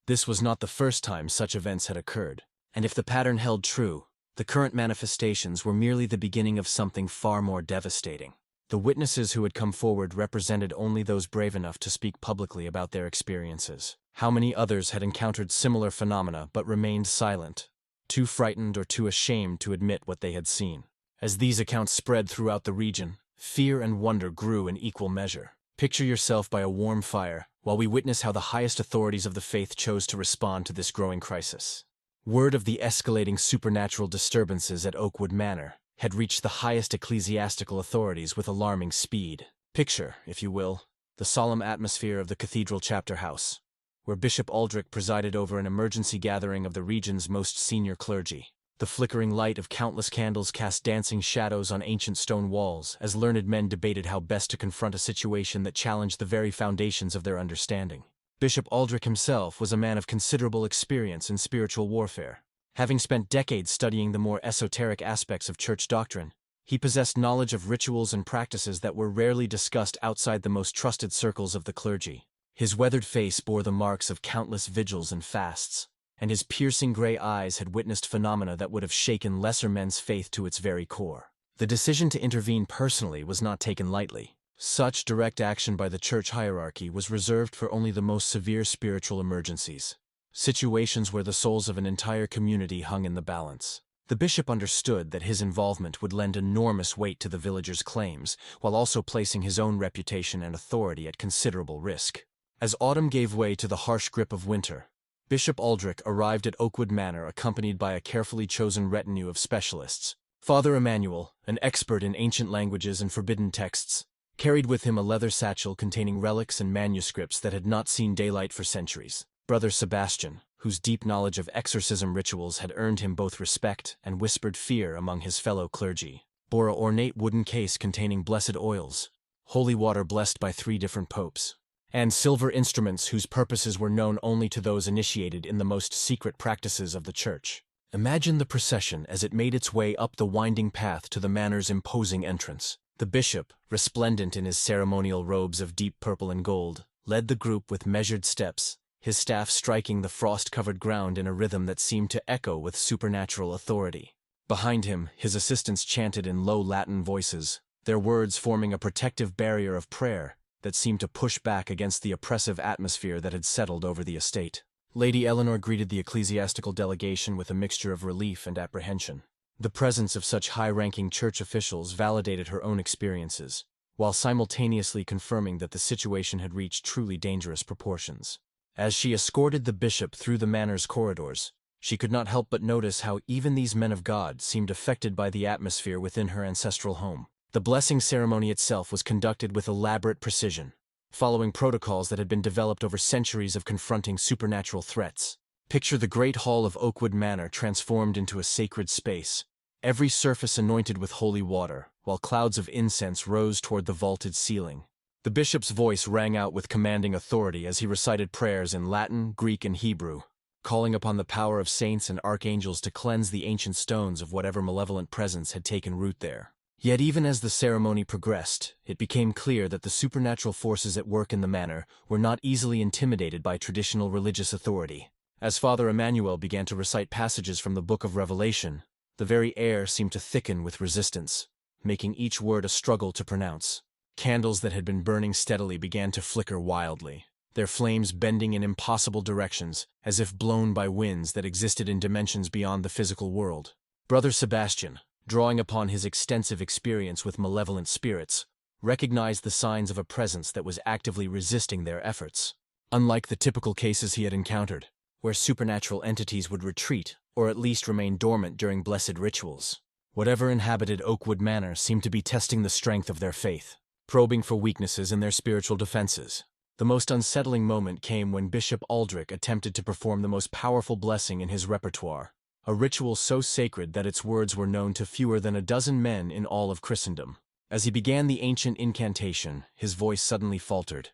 This was not the first time such events had occurred, and if the pattern held true, the current manifestations were merely the beginning of something far more devastating. The witnesses who had come forward represented only those brave enough to speak publicly about their experiences. How many others had encountered similar phenomena but remained silent, too frightened or too ashamed to admit what they had seen? As these accounts spread throughout the region, fear and wonder grew in equal measure. Picture yourself by a warm fire while we witness how the highest authorities of the faith chose to respond to this growing crisis. Word of the escalating supernatural disturbances at Oakwood Manor had reached the highest ecclesiastical authorities with alarming speed. Picture, if you will, the solemn atmosphere of the cathedral chapter house, where Bishop Aldrich presided over an emergency gathering of the region's most senior clergy. The flickering light of countless candles cast dancing shadows on ancient stone walls as learned men debated how best to confront a situation that challenged the very foundations of their understanding. Bishop Aldrich himself was a man of considerable experience in spiritual warfare. Having spent decades studying the more esoteric aspects of church doctrine, He possessed knowledge of rituals and practices that were rarely discussed outside the most trusted circles of the clergy. His weathered face bore the marks of countless vigils and fasts, and his piercing gray eyes had witnessed phenomena that would have shaken lesser men's faith to its very core. The decision to intervene personally was not taken lightly. Such direct action by the church hierarchy was reserved for only the most severe spiritual emergencies, situations where the souls of an entire community hung in the balance. The bishop understood that his involvement would lend enormous weight to the villagers' claims, while also placing his own reputation and authority at considerable risk. As autumn gave way to the harsh grip of winter, Bishop Aldrich arrived at Oakwood Manor accompanied by a carefully chosen retinue of specialists. Father Emmanuel, an expert in ancient languages and forbidden texts, carried with him a leather satchel containing relics and manuscripts that had not seen daylight for centuries. Brother Sebastian, whose deep knowledge of exorcism rituals had earned him both respect and whispered fear among his fellow clergy, bore an ornate wooden case containing blessed oils, holy water blessed by 3 different popes, and silver instruments whose purposes were known only to those initiated in the most secret practices of the church. Imagine the procession as it made its way up the winding path to the manor's imposing entrance. The bishop, resplendent in his ceremonial robes of deep purple and gold, led the group with measured steps, his staff striking the frost-covered ground in a rhythm that seemed to echo with supernatural authority. Behind him, his assistants chanted in low Latin voices, their words forming a protective barrier of prayer that seemed to push back against the oppressive atmosphere that had settled over the estate. Lady Eleanor greeted the ecclesiastical delegation with a mixture of relief and apprehension. The presence of such high-ranking church officials validated her own experiences, while simultaneously confirming that the situation had reached truly dangerous proportions. As she escorted the bishop through the manor's corridors, she could not help but notice how even these men of God seemed affected by the atmosphere within her ancestral home. The blessing ceremony itself was conducted with elaborate precision, following protocols that had been developed over centuries of confronting supernatural threats. Picture the great hall of Oakwood Manor transformed into a sacred space, every surface anointed with holy water, while clouds of incense rose toward the vaulted ceiling. The bishop's voice rang out with commanding authority as he recited prayers in Latin, Greek, and Hebrew, calling upon the power of saints and archangels to cleanse the ancient stones of whatever malevolent presence had taken root there. Yet even as the ceremony progressed, it became clear that the supernatural forces at work in the manor were not easily intimidated by traditional religious authority. As Father Emmanuel began to recite passages from the Book of Revelation, the very air seemed to thicken with resistance, making each word a struggle to pronounce. Candles that had been burning steadily began to flicker wildly, their flames bending in impossible directions, as if blown by winds that existed in dimensions beyond the physical world. Brother Sebastian, drawing upon his extensive experience with malevolent spirits, recognized the signs of a presence that was actively resisting their efforts. Unlike the typical cases he had encountered, where supernatural entities would retreat or at least remain dormant during blessed rituals, whatever inhabited Oakwood Manor seemed to be testing the strength of their faith, probing for weaknesses in their spiritual defenses. The most unsettling moment came when Bishop Aldrich attempted to perform the most powerful blessing in his repertoire, a ritual so sacred that its words were known to fewer than a dozen men in all of Christendom. As he began the ancient incantation, his voice suddenly faltered,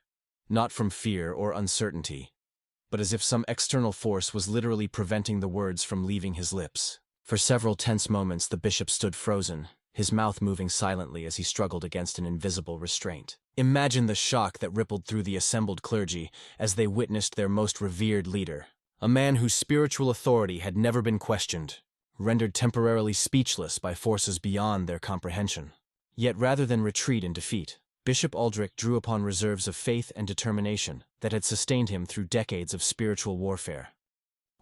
not from fear or uncertainty, but as if some external force was literally preventing the words from leaving his lips. For several tense moments the bishop stood frozen, his mouth moving silently as he struggled against an invisible restraint. Imagine the shock that rippled through the assembled clergy as they witnessed their most revered leader, a man whose spiritual authority had never been questioned, rendered temporarily speechless by forces beyond their comprehension. Yet rather than retreat in defeat, Bishop Aldrich drew upon reserves of faith and determination that had sustained him through decades of spiritual warfare.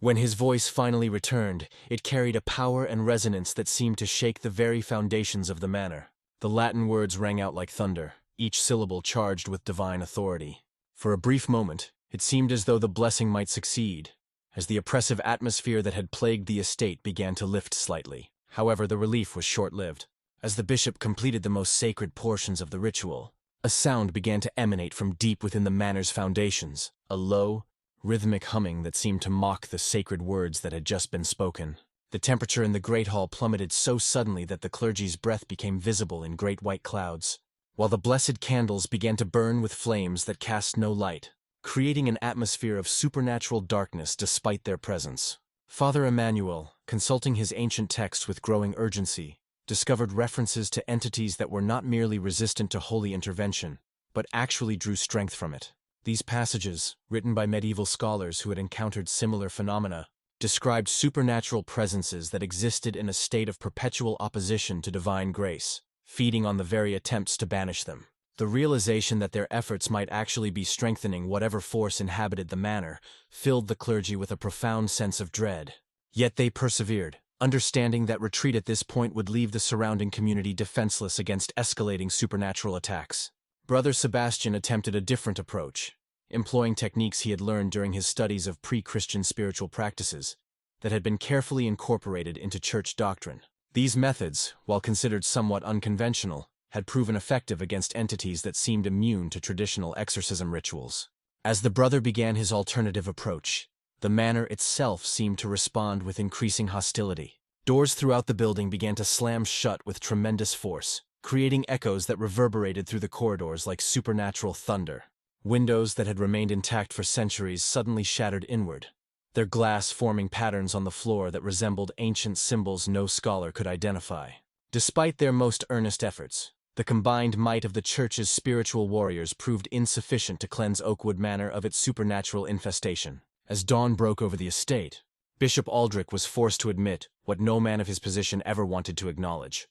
When his voice finally returned, it carried a power and resonance that seemed to shake the very foundations of the manor. The Latin words rang out like thunder, each syllable charged with divine authority. For a brief moment, it seemed as though the blessing might succeed, as the oppressive atmosphere that had plagued the estate began to lift slightly. However, the relief was short-lived. As the bishop completed the most sacred portions of the ritual, a sound began to emanate from deep within the manor's foundations, a low, rhythmic humming that seemed to mock the sacred words that had just been spoken. The temperature in the great hall plummeted so suddenly that the clergy's breath became visible in great white clouds, while the blessed candles began to burn with flames that cast no light, creating an atmosphere of supernatural darkness despite their presence. Father Emmanuel, consulting his ancient texts with growing urgency, discovered references to entities that were not merely resistant to holy intervention, but actually drew strength from it. These passages, written by medieval scholars who had encountered similar phenomena, described supernatural presences that existed in a state of perpetual opposition to divine grace, feeding on the very attempts to banish them. The realization that their efforts might actually be strengthening whatever force inhabited the manor filled the clergy with a profound sense of dread. Yet they persevered, understanding that retreat at this point would leave the surrounding community defenseless against escalating supernatural attacks. Brother Sebastian attempted a different approach, employing techniques he had learned during his studies of pre-Christian spiritual practices that had been carefully incorporated into church doctrine. These methods, while considered somewhat unconventional, had proven effective against entities that seemed immune to traditional exorcism rituals. As the brother began his alternative approach, the manor itself seemed to respond with increasing hostility. Doors throughout the building began to slam shut with tremendous force, creating echoes that reverberated through the corridors like supernatural thunder. Windows that had remained intact for centuries suddenly shattered inward, their glass forming patterns on the floor that resembled ancient symbols no scholar could identify. Despite their most earnest efforts, the combined might of the church's spiritual warriors proved insufficient to cleanse Oakwood Manor of its supernatural infestation. As dawn broke over the estate, Bishop Aldrich was forced to admit what no man of his position ever wanted to acknowledge.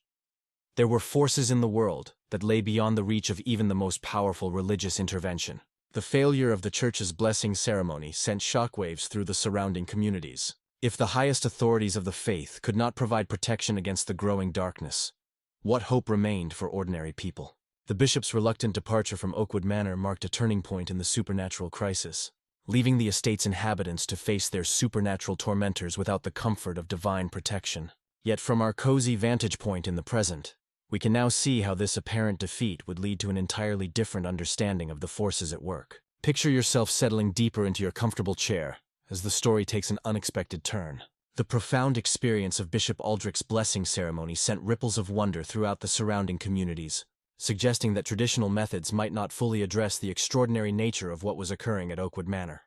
There were forces in the world that lay beyond the reach of even the most powerful religious intervention. The failure of the church's blessing ceremony sent shockwaves through the surrounding communities. If the highest authorities of the faith could not provide protection against the growing darkness, what hope remained for ordinary people? The bishop's reluctant departure from Oakwood Manor marked a turning point in the supernatural crisis, leaving the estate's inhabitants to face their supernatural tormentors without the comfort of divine protection. Yet from our cozy vantage point in the present, we can now see how this apparent defeat would lead to an entirely different understanding of the forces at work. Picture yourself settling deeper into your comfortable chair as the story takes an unexpected turn. The profound experience of Bishop Aldrich's blessing ceremony sent ripples of wonder throughout the surrounding communities, suggesting that traditional methods might not fully address the extraordinary nature of what was occurring at Oakwood Manor.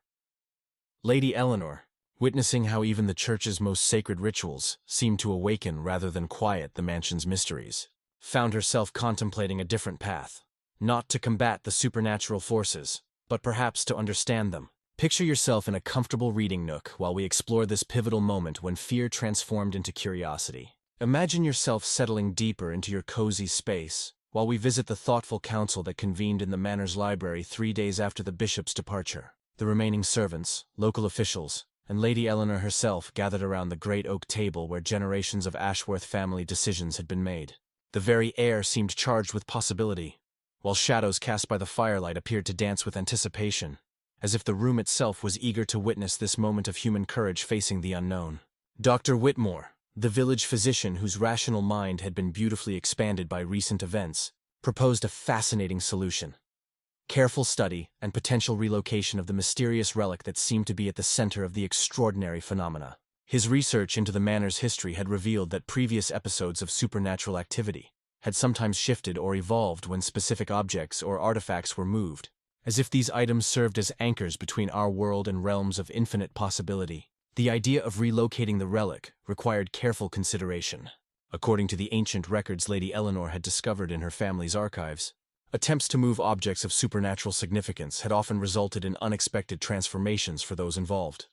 Lady Eleanor, witnessing how even the church's most sacred rituals seemed to awaken rather than quiet the mansion's mysteries, found herself contemplating a different path, not to combat the supernatural forces, but perhaps to understand them. Picture yourself in a comfortable reading nook while we explore this pivotal moment when fear transformed into curiosity. Imagine yourself settling deeper into your cozy space while we visit the thoughtful council that convened in the manor's library 3 days after the bishop's departure. The remaining servants, local officials, and Lady Eleanor herself gathered around the great oak table where generations of Ashworth family decisions had been made. The very air seemed charged with possibility, while shadows cast by the firelight appeared to dance with anticipation, as if the room itself was eager to witness this moment of human courage facing the unknown. Dr. Whitmore, the village physician whose rational mind had been beautifully expanded by recent events, proposed a fascinating solution: careful study and potential relocation of the mysterious relic that seemed to be at the center of the extraordinary phenomena. His research into the manor's history had revealed that previous episodes of supernatural activity had sometimes shifted or evolved when specific objects or artifacts were moved, as if these items served as anchors between our world and realms of infinite possibility. The idea of relocating the relic required careful consideration. According to the ancient records Lady Eleanor had discovered in her family's archives, attempts to move objects of supernatural significance had often resulted in unexpected transformations for those involved,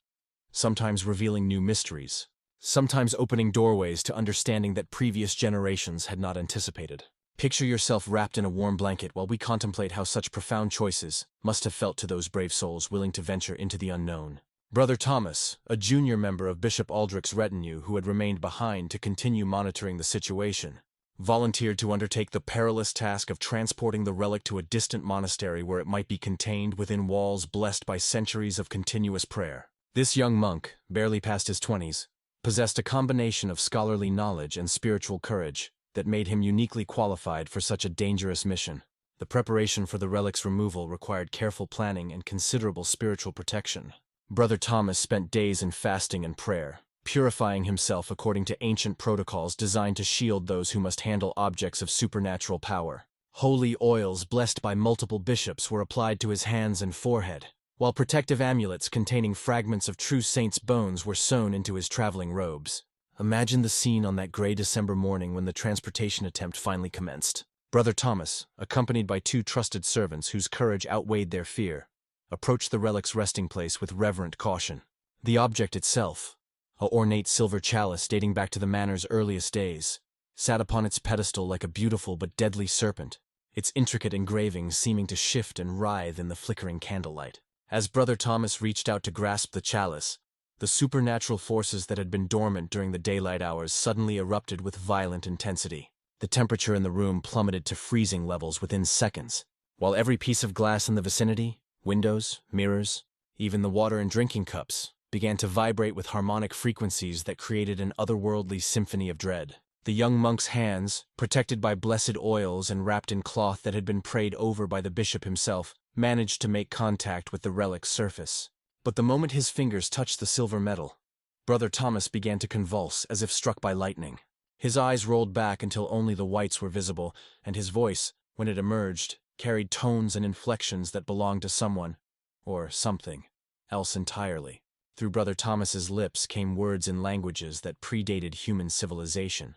sometimes revealing new mysteries, sometimes opening doorways to understanding that previous generations had not anticipated. Picture yourself wrapped in a warm blanket while we contemplate how such profound choices must have felt to those brave souls willing to venture into the unknown. Brother Thomas, a junior member of Bishop Aldrich's retinue who had remained behind to continue monitoring the situation, volunteered to undertake the perilous task of transporting the relic to a distant monastery where it might be contained within walls blessed by centuries of continuous prayer. This young monk, barely past his 20s, possessed a combination of scholarly knowledge and spiritual courage that made him uniquely qualified for such a dangerous mission. The preparation for the relic's removal required careful planning and considerable spiritual protection. Brother Thomas spent days in fasting and prayer, purifying himself according to ancient protocols designed to shield those who must handle objects of supernatural power. Holy oils blessed by multiple bishops were applied to his hands and forehead, while protective amulets containing fragments of true saints' bones were sewn into his traveling robes. Imagine the scene on that gray December morning when the transportation attempt finally commenced. Brother Thomas, accompanied by two trusted servants whose courage outweighed their fear, approached the relic's resting place with reverent caution. The object itself, a ornate silver chalice dating back to the manor's earliest days, sat upon its pedestal like a beautiful but deadly serpent, its intricate engravings seeming to shift and writhe in the flickering candlelight. As Brother Thomas reached out to grasp the chalice, the supernatural forces that had been dormant during the daylight hours suddenly erupted with violent intensity. The temperature in the room plummeted to freezing levels within seconds, while every piece of glass in the vicinity, windows, mirrors, even the water and drinking cups, began to vibrate with harmonic frequencies that created an otherworldly symphony of dread. The young monk's hands, protected by blessed oils and wrapped in cloth that had been prayed over by the bishop himself, managed to make contact with the relic's surface. But the moment his fingers touched the silver metal, Brother Thomas began to convulse as if struck by lightning. His eyes rolled back until only the whites were visible, and his voice, when it emerged, carried tones and inflections that belonged to someone, or something, else entirely. Through Brother Thomas's lips came words in languages that predated human civilization,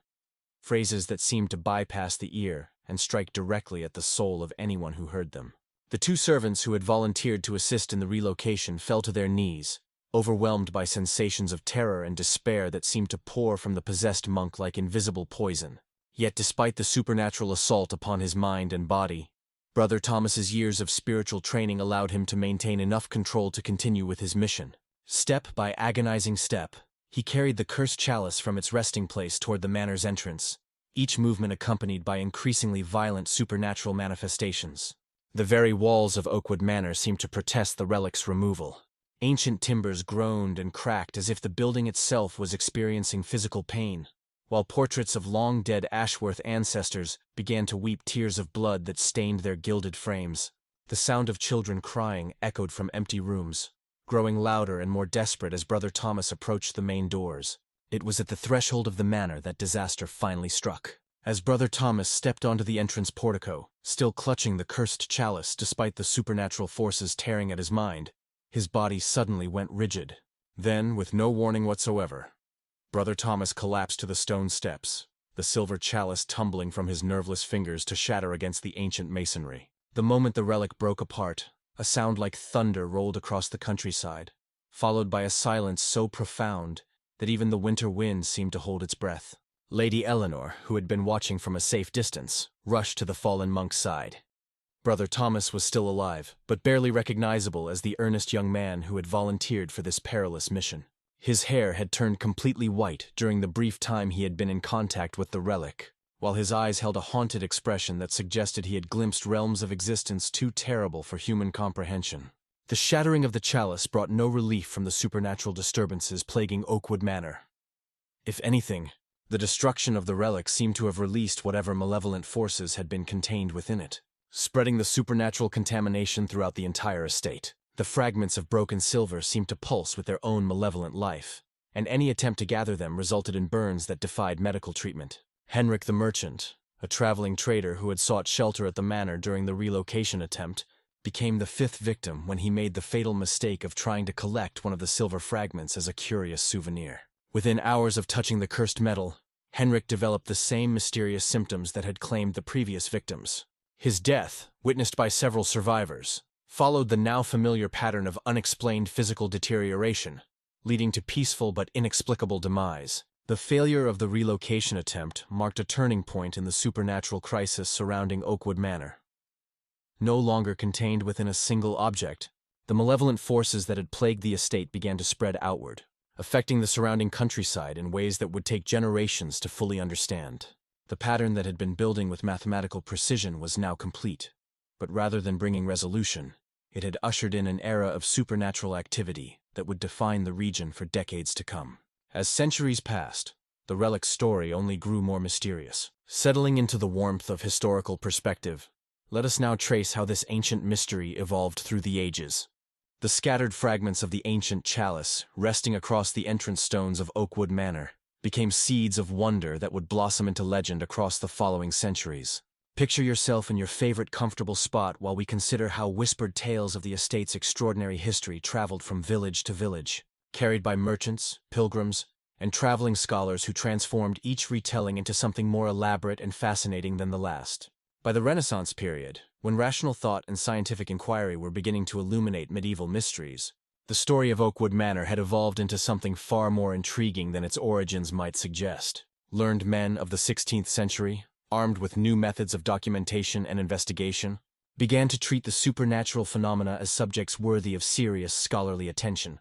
phrases that seemed to bypass the ear and strike directly at the soul of anyone who heard them. The two servants who had volunteered to assist in the relocation fell to their knees, overwhelmed by sensations of terror and despair that seemed to pour from the possessed monk like invisible poison. Yet despite the supernatural assault upon his mind and body, Brother Thomas's years of spiritual training allowed him to maintain enough control to continue with his mission. Step by agonizing step, he carried the cursed chalice from its resting place toward the manor's entrance, each movement accompanied by increasingly violent supernatural manifestations. The very walls of Oakwood Manor seemed to protest the relic's removal. Ancient timbers groaned and cracked as if the building itself was experiencing physical pain, while portraits of long-dead Ashworth ancestors began to weep tears of blood that stained their gilded frames. The sound of children crying echoed from empty rooms, growing louder and more desperate as Brother Thomas approached the main doors. It was at the threshold of the manor that disaster finally struck. As Brother Thomas stepped onto the entrance portico, still clutching the cursed chalice despite the supernatural forces tearing at his mind, his body suddenly went rigid. Then, with no warning whatsoever, Brother Thomas collapsed to the stone steps, the silver chalice tumbling from his nerveless fingers to shatter against the ancient masonry. The moment the relic broke apart, a sound like thunder rolled across the countryside, followed by a silence so profound that even the winter wind seemed to hold its breath. Lady Eleanor, who had been watching from a safe distance, rushed to the fallen monk's side. Brother Thomas was still alive, but barely recognizable as the earnest young man who had volunteered for this perilous mission. His hair had turned completely white during the brief time he had been in contact with the relic, while his eyes held a haunted expression that suggested he had glimpsed realms of existence too terrible for human comprehension. The shattering of the chalice brought no relief from the supernatural disturbances plaguing Oakwood Manor. If anything, the destruction of the relic seemed to have released whatever malevolent forces had been contained within it, spreading the supernatural contamination throughout the entire estate. The fragments of broken silver seemed to pulse with their own malevolent life, and any attempt to gather them resulted in burns that defied medical treatment. Henrik the merchant, a traveling trader who had sought shelter at the manor during the relocation attempt, became the fifth victim when he made the fatal mistake of trying to collect one of the silver fragments as a curious souvenir. Within hours of touching the cursed metal, Henrik developed the same mysterious symptoms that had claimed the previous victims. His death, witnessed by several survivors, followed the now familiar pattern of unexplained physical deterioration, leading to peaceful but inexplicable demise. The failure of the relocation attempt marked a turning point in the supernatural crisis surrounding Oakwood Manor. No longer contained within a single object, the malevolent forces that had plagued the estate began to spread outward, affecting the surrounding countryside in ways that would take generations to fully understand. The pattern that had been building with mathematical precision was now complete, but rather than bringing resolution, it had ushered in an era of supernatural activity that would define the region for decades to come. As centuries passed, the relic's story only grew more mysterious. Settling into the warmth of historical perspective, let us now trace how this ancient mystery evolved through the ages. The scattered fragments of the ancient chalice, resting across the entrance stones of Oakwood Manor, became seeds of wonder that would blossom into legend across the following centuries. Picture yourself in your favorite comfortable spot while we consider how whispered tales of the estate's extraordinary history traveled from village to village, carried by merchants, pilgrims, and traveling scholars who transformed each retelling into something more elaborate and fascinating than the last. By the Renaissance period, when rational thought and scientific inquiry were beginning to illuminate medieval mysteries, the story of Oakwood Manor had evolved into something far more intriguing than its origins might suggest. Learned men of the 16th century, armed with new methods of documentation and investigation, began to treat the supernatural phenomena as subjects worthy of serious scholarly attention.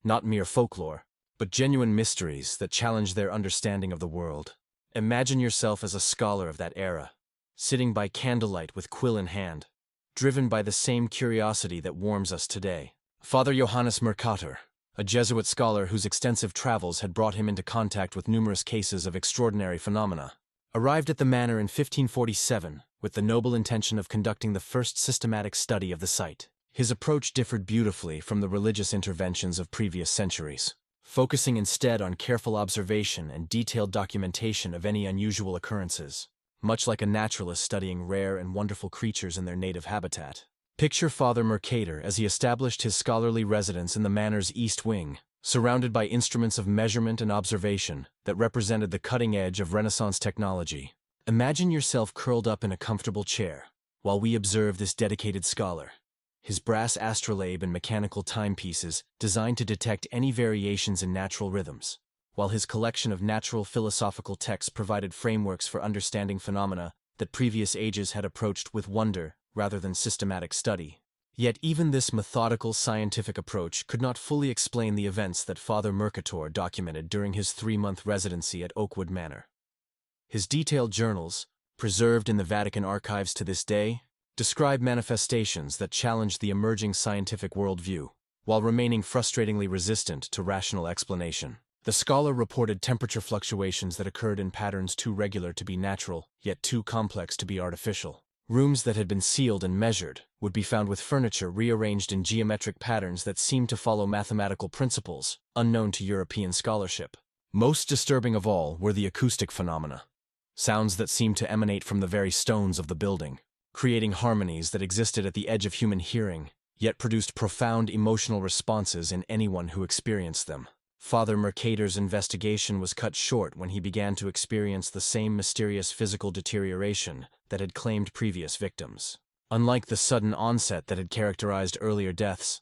Not mere folklore, but genuine mysteries that challenged their understanding of the world. Imagine yourself as a scholar of that era, sitting by candlelight with quill in hand, driven by the same curiosity that warms us today. Father Johannes Mercator, a Jesuit scholar whose extensive travels had brought him into contact with numerous cases of extraordinary phenomena, arrived at the manor in 1547 with the noble intention of conducting the first systematic study of the site. His approach differed beautifully from the religious interventions of previous centuries, focusing instead on careful observation and detailed documentation of any unusual occurrences, much like a naturalist studying rare and wonderful creatures in their native habitat. Picture Father Mercator as he established his scholarly residence in the manor's east wing, surrounded by instruments of measurement and observation that represented the cutting edge of Renaissance technology. Imagine yourself curled up in a comfortable chair, while we observe this dedicated scholar, his brass astrolabe and mechanical timepieces designed to detect any variations in natural rhythms, while his collection of natural philosophical texts provided frameworks for understanding phenomena that previous ages had approached with wonder rather than systematic study. Yet even this methodical scientific approach could not fully explain the events that Father Mercator documented during his 3-month residency at Oakwood Manor. His detailed journals, preserved in the Vatican archives to this day, describe manifestations that challenged the emerging scientific worldview, while remaining frustratingly resistant to rational explanation. The scholar reported temperature fluctuations that occurred in patterns too regular to be natural, yet too complex to be artificial. Rooms that had been sealed and measured would be found with furniture rearranged in geometric patterns that seemed to follow mathematical principles, unknown to European scholarship. Most disturbing of all were the acoustic phenomena, sounds that seemed to emanate from the very stones of the building, creating harmonies that existed at the edge of human hearing, yet produced profound emotional responses in anyone who experienced them. Father Mercator's investigation was cut short when he began to experience the same mysterious physical deterioration that had claimed previous victims. Unlike the sudden onset that had characterized earlier deaths,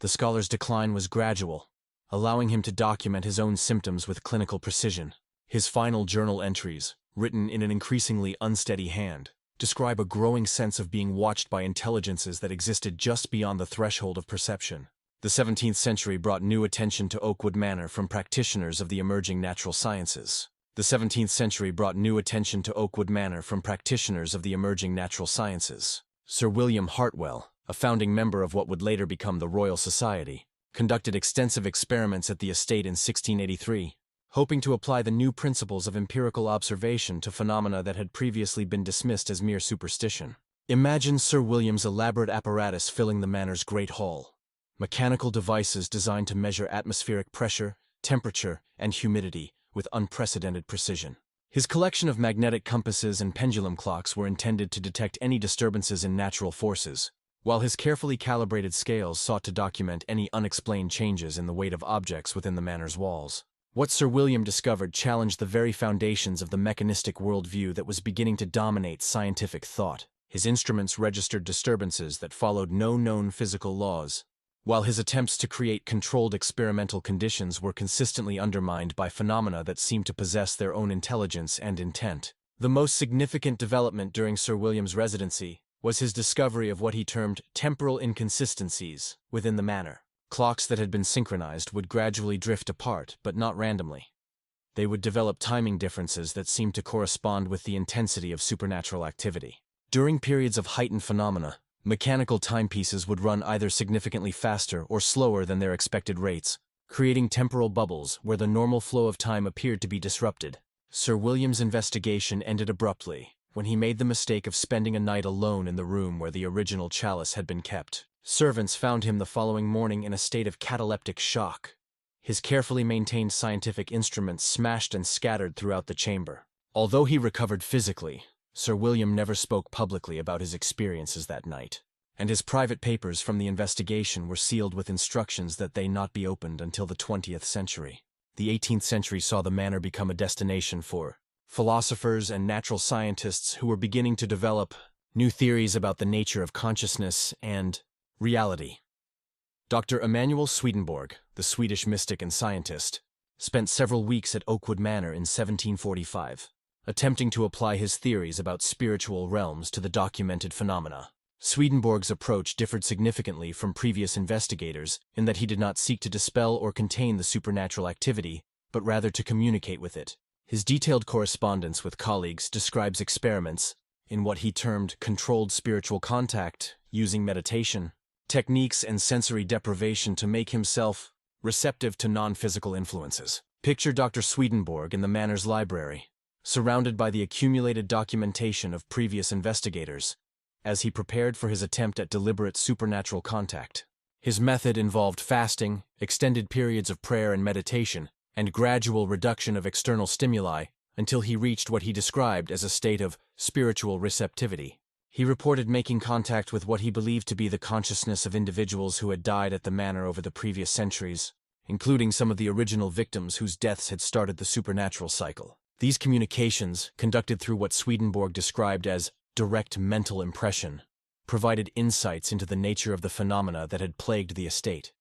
the scholar's decline was gradual, allowing him to document his own symptoms with clinical precision. His final journal entries, written in an increasingly unsteady hand, describe a growing sense of being watched by intelligences that existed just beyond the threshold of perception. The 17th century brought new attention to Oakwood Manor from practitioners of the emerging natural sciences. The 17th century brought new attention to Oakwood Manor from practitioners of the emerging natural sciences. Sir William Hartwell, a founding member of what would later become the Royal Society, conducted extensive experiments at the estate in 1683, hoping to apply the new principles of empirical observation to phenomena that had previously been dismissed as mere superstition. Imagine Sir William's elaborate apparatus filling the manor's great hall. Mechanical devices designed to measure atmospheric pressure, temperature, and humidity with unprecedented precision. His collection of magnetic compasses and pendulum clocks were intended to detect any disturbances in natural forces, while his carefully calibrated scales sought to document any unexplained changes in the weight of objects within the manor's walls. What Sir William discovered challenged the very foundations of the mechanistic worldview that was beginning to dominate scientific thought. His instruments registered disturbances that followed no known physical laws, while his attempts to create controlled experimental conditions were consistently undermined by phenomena that seemed to possess their own intelligence and intent. The most significant development during Sir William's residency was his discovery of what he termed temporal inconsistencies within the manor. Clocks that had been synchronized would gradually drift apart, but not randomly. They would develop timing differences that seemed to correspond with the intensity of supernatural activity. During periods of heightened phenomena, mechanical timepieces would run either significantly faster or slower than their expected rates, creating temporal bubbles where the normal flow of time appeared to be disrupted. Sir William's investigation ended abruptly when he made the mistake of spending a night alone in the room where the original chalice had been kept. Servants found him the following morning in a state of cataleptic shock, his carefully maintained scientific instruments smashed and scattered throughout the chamber. Although he recovered physically, Sir William never spoke publicly about his experiences that night, and his private papers from the investigation were sealed with instructions that they not be opened until the 20th century. the 18th century saw the manor become a destination for philosophers and natural scientists who were beginning to develop new theories about the nature of consciousness and reality. Dr. Emanuel Swedenborg, the Swedish mystic and scientist, spent several weeks at Oakwood Manor in 1745, attempting to apply his theories about spiritual realms to the documented phenomena. Swedenborg's approach differed significantly from previous investigators in that he did not seek to dispel or contain the supernatural activity, but rather to communicate with it. His detailed correspondence with colleagues describes experiments in what he termed controlled spiritual contact, using meditation, techniques and sensory deprivation to make himself receptive to non-physical influences. Picture Dr. Swedenborg in the manor's library, surrounded by the accumulated documentation of previous investigators, as he prepared for his attempt at deliberate supernatural contact. His method involved fasting, extended periods of prayer and meditation, and gradual reduction of external stimuli until he reached what he described as a state of spiritual receptivity. He reported making contact with what he believed to be the consciousness of individuals who had died at the manor over the previous centuries, including some of the original victims whose deaths had started the supernatural cycle. These communications, conducted through what Swedenborg described as direct mental impression, provided insights into the nature of the phenomena that had plagued the estate.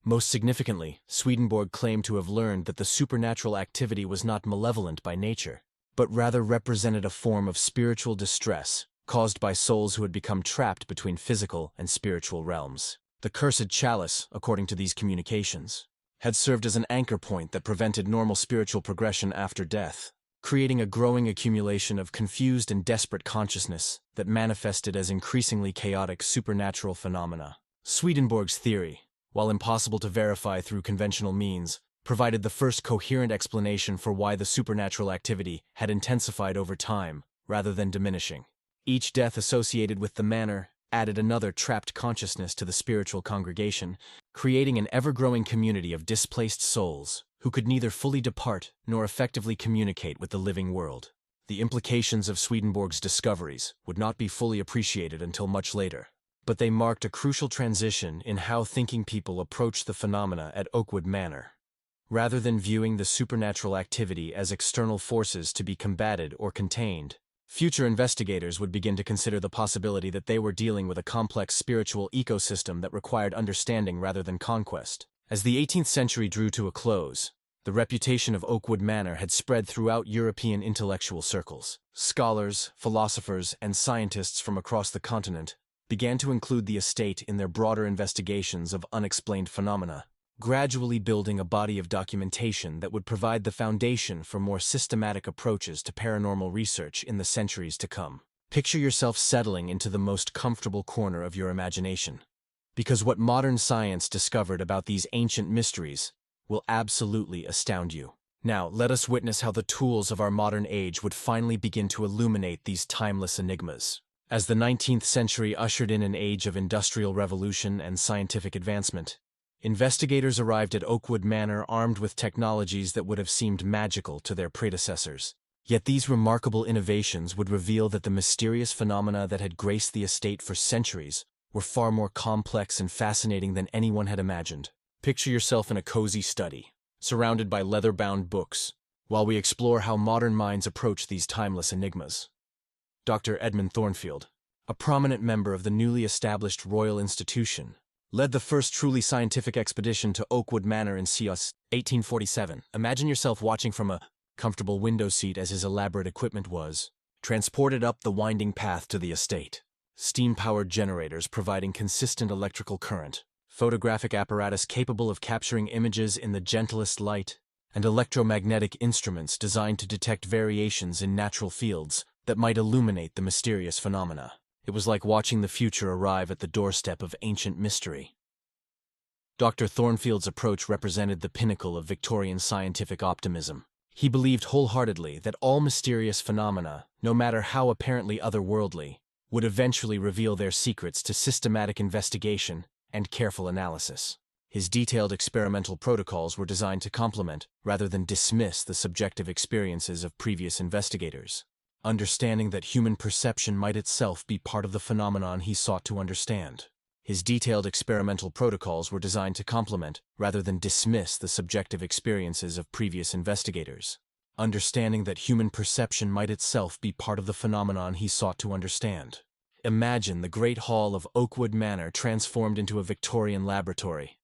Most significantly, Swedenborg claimed to have learned that the supernatural activity was not malevolent by nature, but rather represented a form of spiritual distress caused by souls who had become trapped between physical and spiritual realms. The cursed chalice, according to these communications, had served as an anchor point that prevented normal spiritual progression after death, creating a growing accumulation of confused and desperate consciousness that manifested as increasingly chaotic supernatural phenomena. Swedenborg's theory, while impossible to verify through conventional means, provided the first coherent explanation for why the supernatural activity had intensified over time, rather than diminishing. Each death associated with the manor added another trapped consciousness to the spiritual congregation, creating an ever-growing community of displaced souls who could neither fully depart nor effectively communicate with the living world. The implications of Swedenborg's discoveries would not be fully appreciated until much later, but they marked a crucial transition in how thinking people approached the phenomena at Oakwood Manor. Rather than viewing the supernatural activity as external forces to be combated or contained, future investigators would begin to consider the possibility that they were dealing with a complex spiritual ecosystem that required understanding rather than conquest. As the 18th century drew to a close, the reputation of Oakwood Manor had spread throughout European intellectual circles. Scholars, philosophers, and scientists from across the continent began to include the estate in their broader investigations of unexplained phenomena, gradually building a body of documentation that would provide the foundation for more systematic approaches to paranormal research in the centuries to come. Picture yourself settling into the most comfortable corner of your imagination, because what modern science discovered about these ancient mysteries will absolutely astound you. Now, let us witness how the tools of our modern age would finally begin to illuminate these timeless enigmas. As the 19th century ushered in an age of industrial revolution and scientific advancement, investigators arrived at Oakwood Manor armed with technologies that would have seemed magical to their predecessors. Yet these remarkable innovations would reveal that the mysterious phenomena that had graced the estate for centuries were far more complex and fascinating than anyone had imagined. Picture yourself in a cozy study, surrounded by leather-bound books, while we explore how modern minds approach these timeless enigmas. Dr. Edmund Thornfield, a prominent member of the newly established Royal Institution, led the first truly scientific expedition to Oakwood Manor in c.us. 1847. Imagine yourself watching from a comfortable window seat as his elaborate equipment was transported up the winding path to the estate. Steam-powered generators providing consistent electrical current, photographic apparatus capable of capturing images in the gentlest light, and electromagnetic instruments designed to detect variations in natural fields that might illuminate the mysterious phenomena. It was like watching the future arrive at the doorstep of ancient mystery. Dr. Thornfield's approach represented the pinnacle of Victorian scientific optimism. He believed wholeheartedly that all mysterious phenomena, no matter how apparently otherworldly, would eventually reveal their secrets to systematic investigation and careful analysis. His detailed experimental protocols were designed to complement, rather than dismiss, the subjective experiences of previous investigators. Understanding that human perception might itself be part of the phenomenon he sought to understand. His detailed experimental protocols were designed to complement, rather than dismiss, the subjective experiences of previous investigators. Understanding that human perception might itself be part of the phenomenon he sought to understand. Imagine the great hall of Oakwood Manor transformed into a Victorian laboratory,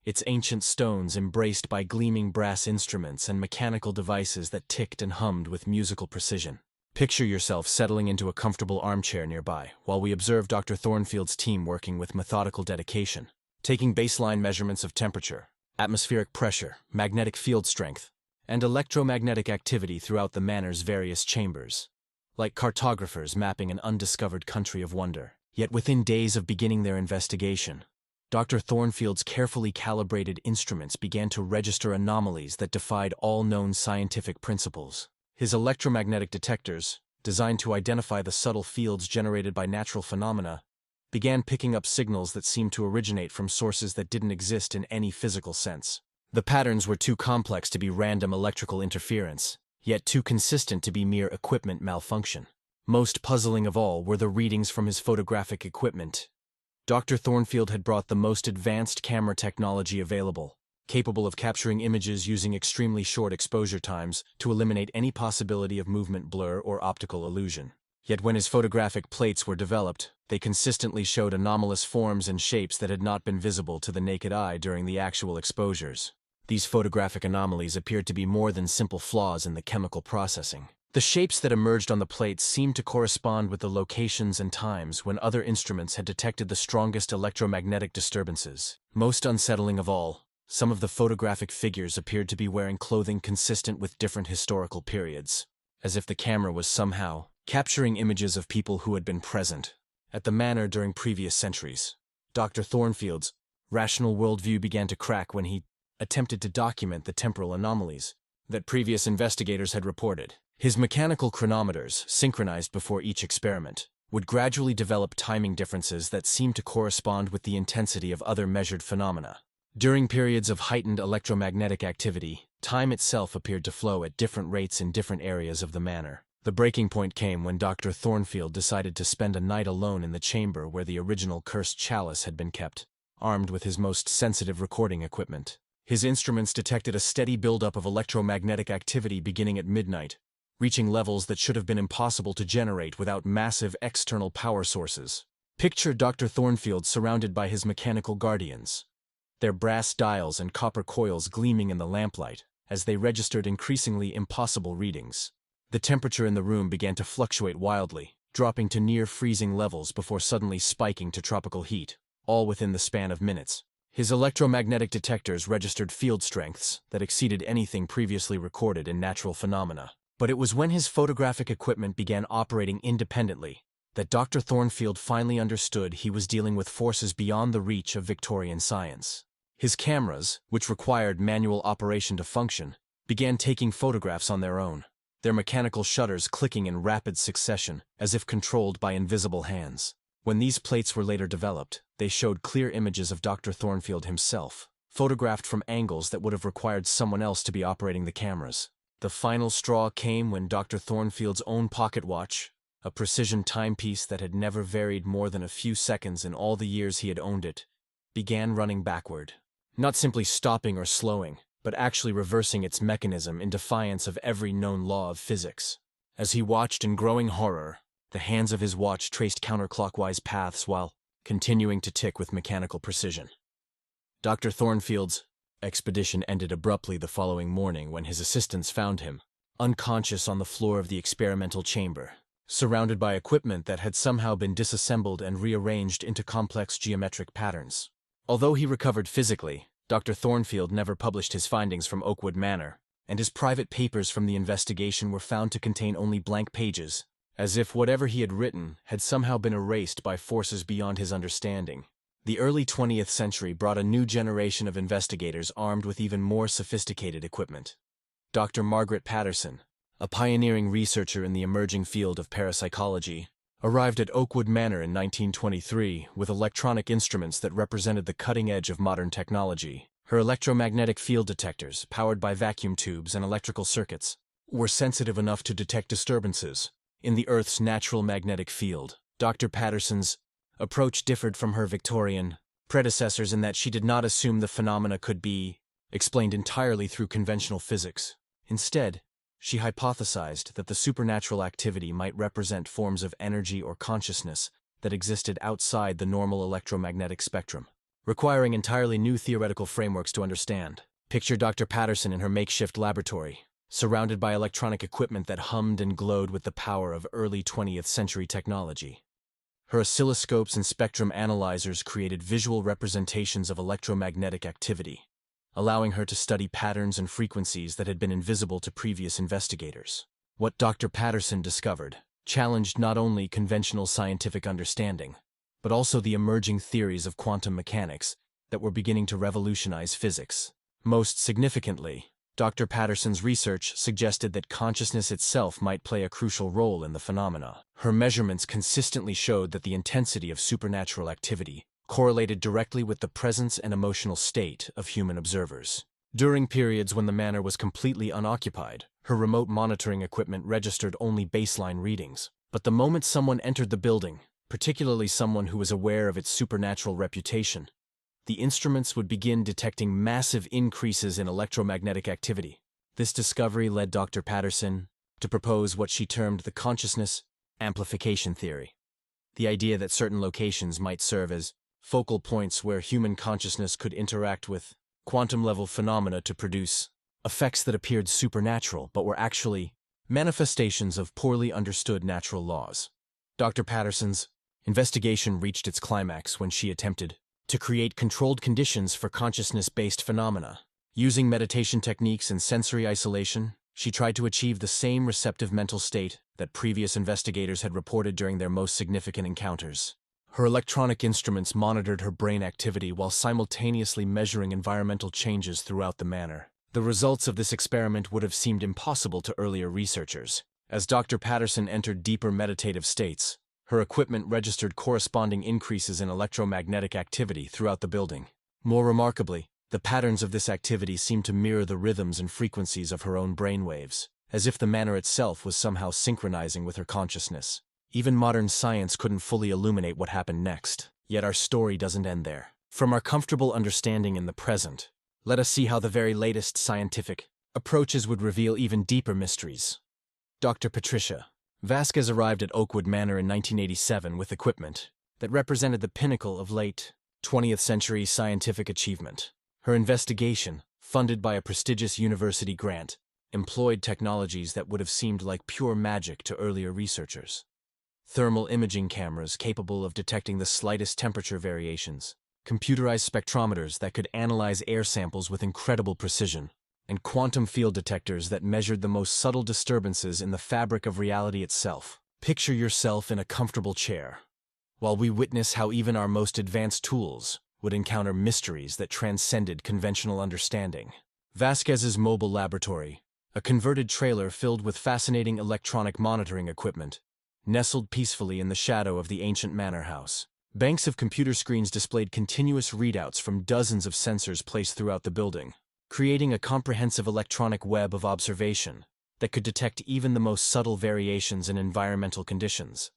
its ancient stones embraced by gleaming brass instruments and mechanical devices that ticked and hummed with musical precision. Picture yourself settling into a comfortable armchair nearby, while we observe Dr. Thornfield's team working with methodical dedication, taking baseline measurements of temperature, atmospheric pressure, magnetic field strength, and electromagnetic activity throughout the manor's various chambers, like cartographers mapping an undiscovered country of wonder. Yet within days of beginning their investigation, Dr. Thornfield's carefully calibrated instruments began to register anomalies that defied all known scientific principles. His electromagnetic detectors, designed to identify the subtle fields generated by natural phenomena, began picking up signals that seemed to originate from sources that didn't exist in any physical sense. The patterns were too complex to be random electrical interference, yet too consistent to be mere equipment malfunction. Most puzzling of all were the readings from his photographic equipment. Dr. Thornfield had brought the most advanced camera technology available, capable of capturing images using extremely short exposure times to eliminate any possibility of movement blur or optical illusion. Yet when his photographic plates were developed, they consistently showed anomalous forms and shapes that had not been visible to the naked eye during the actual exposures. These photographic anomalies appeared to be more than simple flaws in the chemical processing. The shapes that emerged on the plates seemed to correspond with the locations and times when other instruments had detected the strongest electromagnetic disturbances. Most unsettling of all, some of the photographic figures appeared to be wearing clothing consistent with different historical periods, as if the camera was somehow capturing images of people who had been present at the manor during previous centuries. Dr. Thornfield's rational worldview began to crack when he attempted to document the temporal anomalies that previous investigators had reported. His mechanical chronometers, synchronized before each experiment, would gradually develop timing differences that seemed to correspond with the intensity of other measured phenomena. During periods of heightened electromagnetic activity, time itself appeared to flow at different rates in different areas of the manor. The breaking point came when Dr. Thornfield decided to spend a night alone in the chamber where the original cursed chalice had been kept, armed with his most sensitive recording equipment. His instruments detected a steady buildup of electromagnetic activity beginning at midnight, reaching levels that should have been impossible to generate without massive external power sources. Picture Dr. Thornfield surrounded by his mechanical guardians, their brass dials and copper coils gleaming in the lamplight as they registered increasingly impossible readings. The temperature in the room began to fluctuate wildly, dropping to near freezing levels before suddenly spiking to tropical heat, all within the span of minutes. His electromagnetic detectors registered field strengths that exceeded anything previously recorded in natural phenomena. But it was when his photographic equipment began operating independently that Dr. Thornfield finally understood he was dealing with forces beyond the reach of Victorian science. His cameras, which required manual operation to function, began taking photographs on their own, their mechanical shutters clicking in rapid succession as if controlled by invisible hands. When these plates were later developed, they showed clear images of Dr. Thornfield himself, photographed from angles that would have required someone else to be operating the cameras. The final straw came when Dr. Thornfield's own pocket watch, a precision timepiece that had never varied more than a few seconds in all the years he had owned it, began running backward. Not simply stopping or slowing, but actually reversing its mechanism in defiance of every known law of physics. As he watched in growing horror, the hands of his watch traced counterclockwise paths while continuing to tick with mechanical precision. Dr. Thornfield's expedition ended abruptly the following morning when his assistants found him, unconscious on the floor of the experimental chamber, surrounded by equipment that had somehow been disassembled and rearranged into complex geometric patterns. Although he recovered physically, Dr. Thornfield never published his findings from Oakwood Manor, and his private papers from the investigation were found to contain only blank pages, as if whatever he had written had somehow been erased by forces beyond his understanding. The early 20th century brought a new generation of investigators armed with even more sophisticated equipment. Dr. Margaret Patterson, a pioneering researcher in the emerging field of parapsychology, arrived at Oakwood Manor in 1923 with electronic instruments that represented the cutting edge of modern technology. Her electromagnetic field detectors, powered by vacuum tubes and electrical circuits, were sensitive enough to detect disturbances in the Earth's natural magnetic field. Dr. Patterson's approach differed from her Victorian predecessors in that she did not assume the phenomena could be explained entirely through conventional physics. Instead, she hypothesized that the supernatural activity might represent forms of energy or consciousness that existed outside the normal electromagnetic spectrum, requiring entirely new theoretical frameworks to understand. Picture Dr. Patterson in her makeshift laboratory, surrounded by electronic equipment that hummed and glowed with the power of early 20th century technology. Her oscilloscopes and spectrum analyzers created visual representations of electromagnetic activity, allowing her to study patterns and frequencies that had been invisible to previous investigators. What Dr. Patterson discovered challenged not only conventional scientific understanding, but also the emerging theories of quantum mechanics that were beginning to revolutionize physics. Most significantly, Dr. Patterson's research suggested that consciousness itself might play a crucial role in the phenomena. Her measurements consistently showed that the intensity of supernatural activity correlated directly with the presence and emotional state of human observers. During periods when the manor was completely unoccupied, her remote monitoring equipment registered only baseline readings. But the moment someone entered the building, particularly someone who was aware of its supernatural reputation, the instruments would begin detecting massive increases in electromagnetic activity. This discovery led Dr. Patterson to propose what she termed the consciousness amplification theory, the idea that certain locations might serve as focal points where human consciousness could interact with quantum-level phenomena to produce effects that appeared supernatural but were actually manifestations of poorly understood natural laws. Dr. Patterson's investigation reached its climax when she attempted to create controlled conditions for consciousness-based phenomena. Using meditation techniques and sensory isolation, she tried to achieve the same receptive mental state that previous investigators had reported during their most significant encounters. Her electronic instruments monitored her brain activity while simultaneously measuring environmental changes throughout the manor. The results of this experiment would have seemed impossible to earlier researchers. As Dr. Patterson entered deeper meditative states, her equipment registered corresponding increases in electromagnetic activity throughout the building. More remarkably, the patterns of this activity seemed to mirror the rhythms and frequencies of her own brainwaves, as if the manor itself was somehow synchronizing with her consciousness. Even modern science couldn't fully illuminate what happened next, yet our story doesn't end there. From our comfortable understanding in the present, let us see how the very latest scientific approaches would reveal even deeper mysteries. Dr. Patricia Vasquez arrived at Oakwood Manor in 1987 with equipment that represented the pinnacle of late 20th century scientific achievement. Her investigation, funded by a prestigious university grant, employed technologies that would have seemed like pure magic to earlier researchers. Thermal imaging cameras capable of detecting the slightest temperature variations, computerized spectrometers that could analyze air samples with incredible precision, and quantum field detectors that measured the most subtle disturbances in the fabric of reality itself. Picture yourself in a comfortable chair, while we witness how even our most advanced tools would encounter mysteries that transcended conventional understanding. Vasquez's mobile laboratory, a converted trailer filled with fascinating electronic monitoring equipment, nestled peacefully in the shadow of the ancient manor house. Banks of computer screens displayed continuous readouts from dozens of sensors placed throughout the building, creating a comprehensive electronic web of observation that could detect even the most subtle variations in environmental conditions,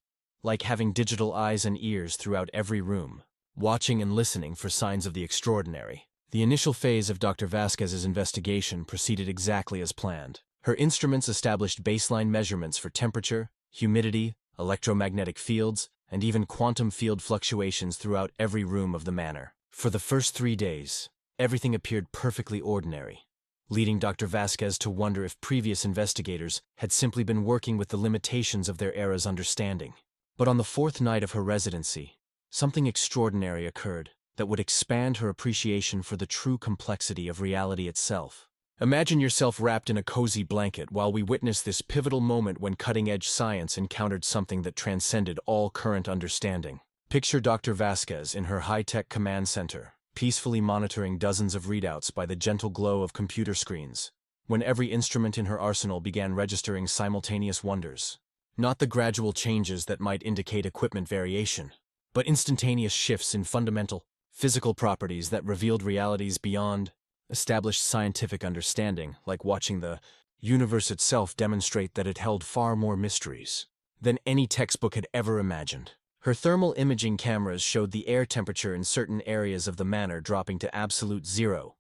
like having digital eyes and ears throughout every room, watching and listening for signs of the extraordinary. The initial phase of Dr. Vasquez's investigation proceeded exactly as planned. Her instruments established baseline measurements for temperature, humidity, electromagnetic fields, and even quantum field fluctuations throughout every room of the manor. For the first 3 days, everything appeared perfectly ordinary, leading Dr. Vasquez to wonder if previous investigators had simply been working with the limitations of their era's understanding. But on the 4th night of her residency, something extraordinary occurred that would expand her appreciation for the true complexity of reality itself. Imagine yourself wrapped in a cozy blanket while we witness this pivotal moment when cutting-edge science encountered something that transcended all current understanding. Picture Dr. Vasquez in her high-tech command center, peacefully monitoring dozens of readouts by the gentle glow of computer screens, when every instrument in her arsenal began registering simultaneous wonders. Not the gradual changes that might indicate equipment variation, but instantaneous shifts in fundamental physical properties that revealed realities beyond established scientific understanding, like watching the universe itself demonstrate that it held far more mysteries than any textbook had ever imagined. Her thermal imaging cameras showed the air temperature in certain areas of the manor dropping to absolute zero,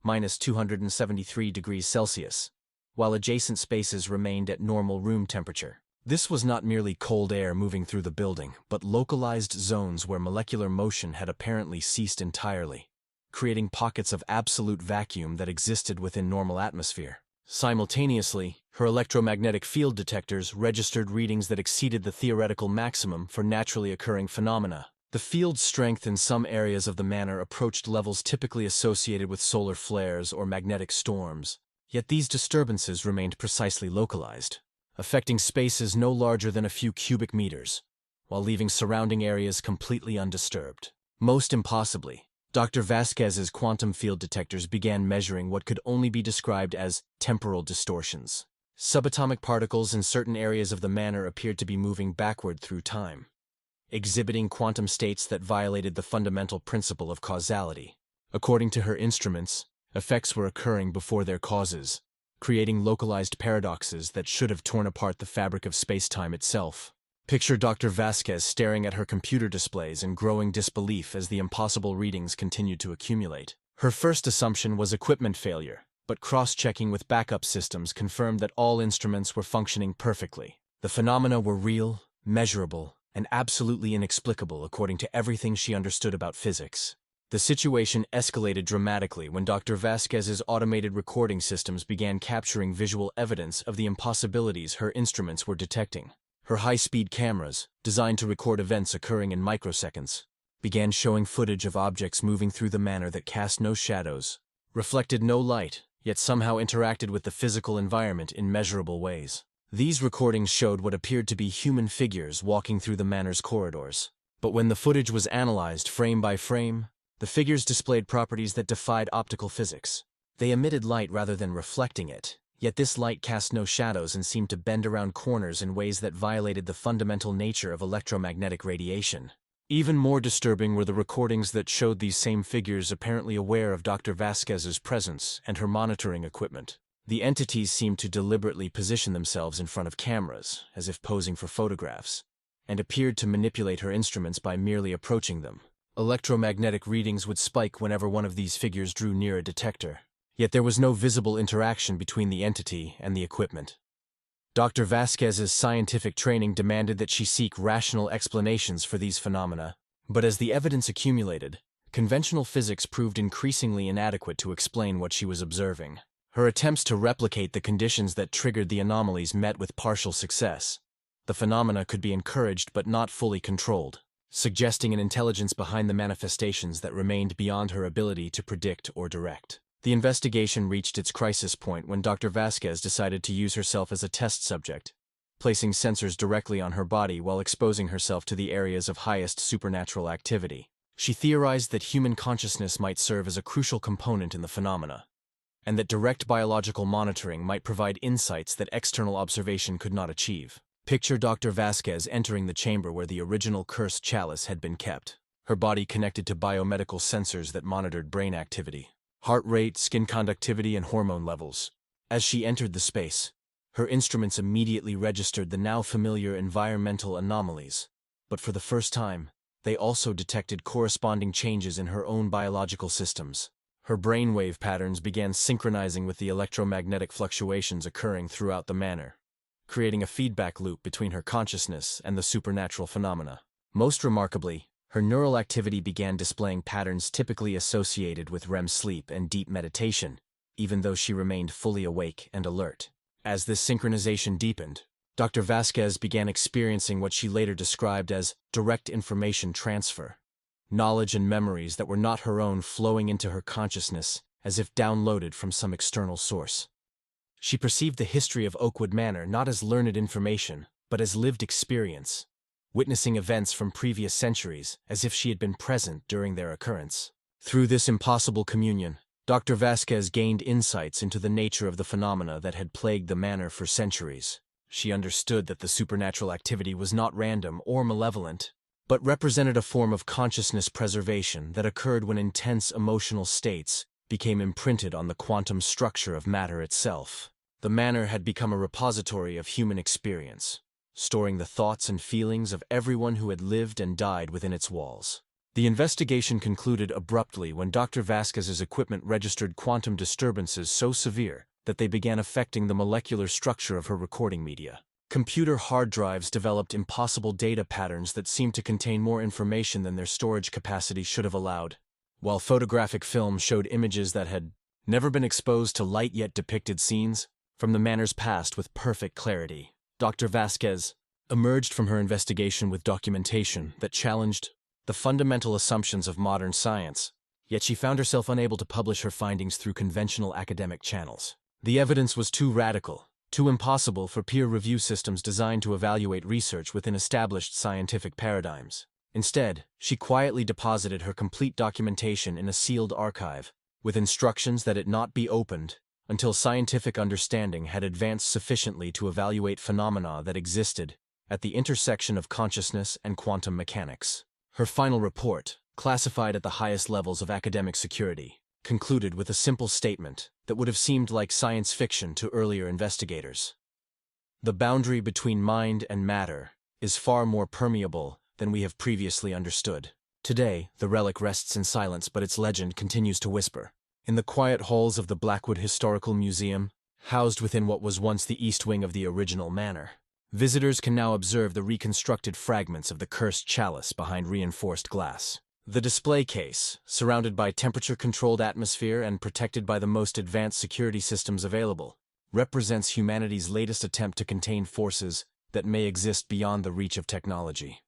-273 degrees Celsius, while adjacent spaces remained at normal room temperature. This was not merely cold air moving through the building, but localized zones where molecular motion had apparently ceased entirely, creating pockets of absolute vacuum that existed within normal atmosphere. Simultaneously, her electromagnetic field detectors registered readings that exceeded the theoretical maximum for naturally occurring phenomena. The field's strength in some areas of the manor approached levels typically associated with solar flares or magnetic storms, yet these disturbances remained precisely localized, affecting spaces no larger than a few cubic meters, while leaving surrounding areas completely undisturbed. Most impossibly, Dr. Vasquez's quantum field detectors began measuring what could only be described as temporal distortions. Subatomic particles in certain areas of the manor appeared to be moving backward through time, exhibiting quantum states that violated the fundamental principle of causality. According to her instruments, effects were occurring before their causes, creating localized paradoxes that should have torn apart the fabric of space-time itself. Picture Dr. Vasquez staring at her computer displays in growing disbelief as the impossible readings continued to accumulate. Her first assumption was equipment failure, but cross-checking with backup systems confirmed that all instruments were functioning perfectly. The phenomena were real, measurable, and absolutely inexplicable according to everything she understood about physics. The situation escalated dramatically when Dr. Vasquez's automated recording systems began capturing visual evidence of the impossibilities her instruments were detecting. Her high-speed cameras, designed to record events occurring in microseconds, began showing footage of objects moving through the manor that cast no shadows, reflected no light, yet somehow interacted with the physical environment in measurable ways. These recordings showed what appeared to be human figures walking through the manor's corridors. But when the footage was analyzed frame by frame, the figures displayed properties that defied optical physics. They emitted light rather than reflecting it, yet this light cast no shadows and seemed to bend around corners in ways that violated the fundamental nature of electromagnetic radiation. Even more disturbing were the recordings that showed these same figures apparently aware of Dr. Vasquez's presence and her monitoring equipment. The entities seemed to deliberately position themselves in front of cameras, as if posing for photographs, and appeared to manipulate her instruments by merely approaching them. Electromagnetic readings would spike whenever one of these figures drew near a detector. Yet there was no visible interaction between the entity and the equipment. Dr. Vasquez's scientific training demanded that she seek rational explanations for these phenomena, but as the evidence accumulated, conventional physics proved increasingly inadequate to explain what she was observing. Her attempts to replicate the conditions that triggered the anomalies met with partial success. The phenomena could be encouraged but not fully controlled, suggesting an intelligence behind the manifestations that remained beyond her ability to predict or direct. The investigation reached its crisis point when Dr. Vasquez decided to use herself as a test subject, placing sensors directly on her body while exposing herself to the areas of highest supernatural activity. She theorized that human consciousness might serve as a crucial component in the phenomena, and that direct biological monitoring might provide insights that external observation could not achieve. Picture Dr. Vasquez entering the chamber where the original cursed chalice had been kept, her body connected to biomedical sensors that monitored brain activity, heart rate, skin conductivity, and hormone levels. As she entered the space, her instruments immediately registered the now familiar environmental anomalies, but for the first time, they also detected corresponding changes in her own biological systems. Her brainwave patterns began synchronizing with the electromagnetic fluctuations occurring throughout the manor, creating a feedback loop between her consciousness and the supernatural phenomena. Most remarkably, her neural activity began displaying patterns typically associated with REM sleep and deep meditation, even though she remained fully awake and alert. As this synchronization deepened, Dr. Vasquez began experiencing what she later described as direct information transfer, knowledge and memories that were not her own flowing into her consciousness as if downloaded from some external source. She perceived the history of Oakwood Manor not as learned information, but as lived experience, witnessing events from previous centuries as if she had been present during their occurrence. Through this impossible communion, Dr. Vasquez gained insights into the nature of the phenomena that had plagued the manor for centuries. She understood that the supernatural activity was not random or malevolent, but represented a form of consciousness preservation that occurred when intense emotional states became imprinted on the quantum structure of matter itself. The manor had become a repository of human experience, storing the thoughts and feelings of everyone who had lived and died within its walls. The investigation concluded abruptly when Dr. Vasquez's equipment registered quantum disturbances so severe that they began affecting the molecular structure of her recording media. Computer hard drives developed impossible data patterns that seemed to contain more information than their storage capacity should have allowed, while photographic film showed images that had never been exposed to light yet depicted scenes from the manor's past with perfect clarity. Dr. Vasquez emerged from her investigation with documentation that challenged the fundamental assumptions of modern science, yet she found herself unable to publish her findings through conventional academic channels. The evidence was too radical, too impossible for peer review systems designed to evaluate research within established scientific paradigms. Instead, she quietly deposited her complete documentation in a sealed archive, with instructions that it not be opened until scientific understanding had advanced sufficiently to evaluate phenomena that existed at the intersection of consciousness and quantum mechanics. Her final report, classified at the highest levels of academic security, concluded with a simple statement that would have seemed like science fiction to earlier investigators. The boundary between mind and matter is far more permeable than we have previously understood. Today, the relic rests in silence, but its legend continues to whisper. In the quiet halls of the Blackwood Historical Museum, housed within what was once the east wing of the original manor, visitors can now observe the reconstructed fragments of the cursed chalice behind reinforced glass. The display case, surrounded by temperature-controlled atmosphere and protected by the most advanced security systems available, represents humanity's latest attempt to contain forces that may exist beyond the reach of technology.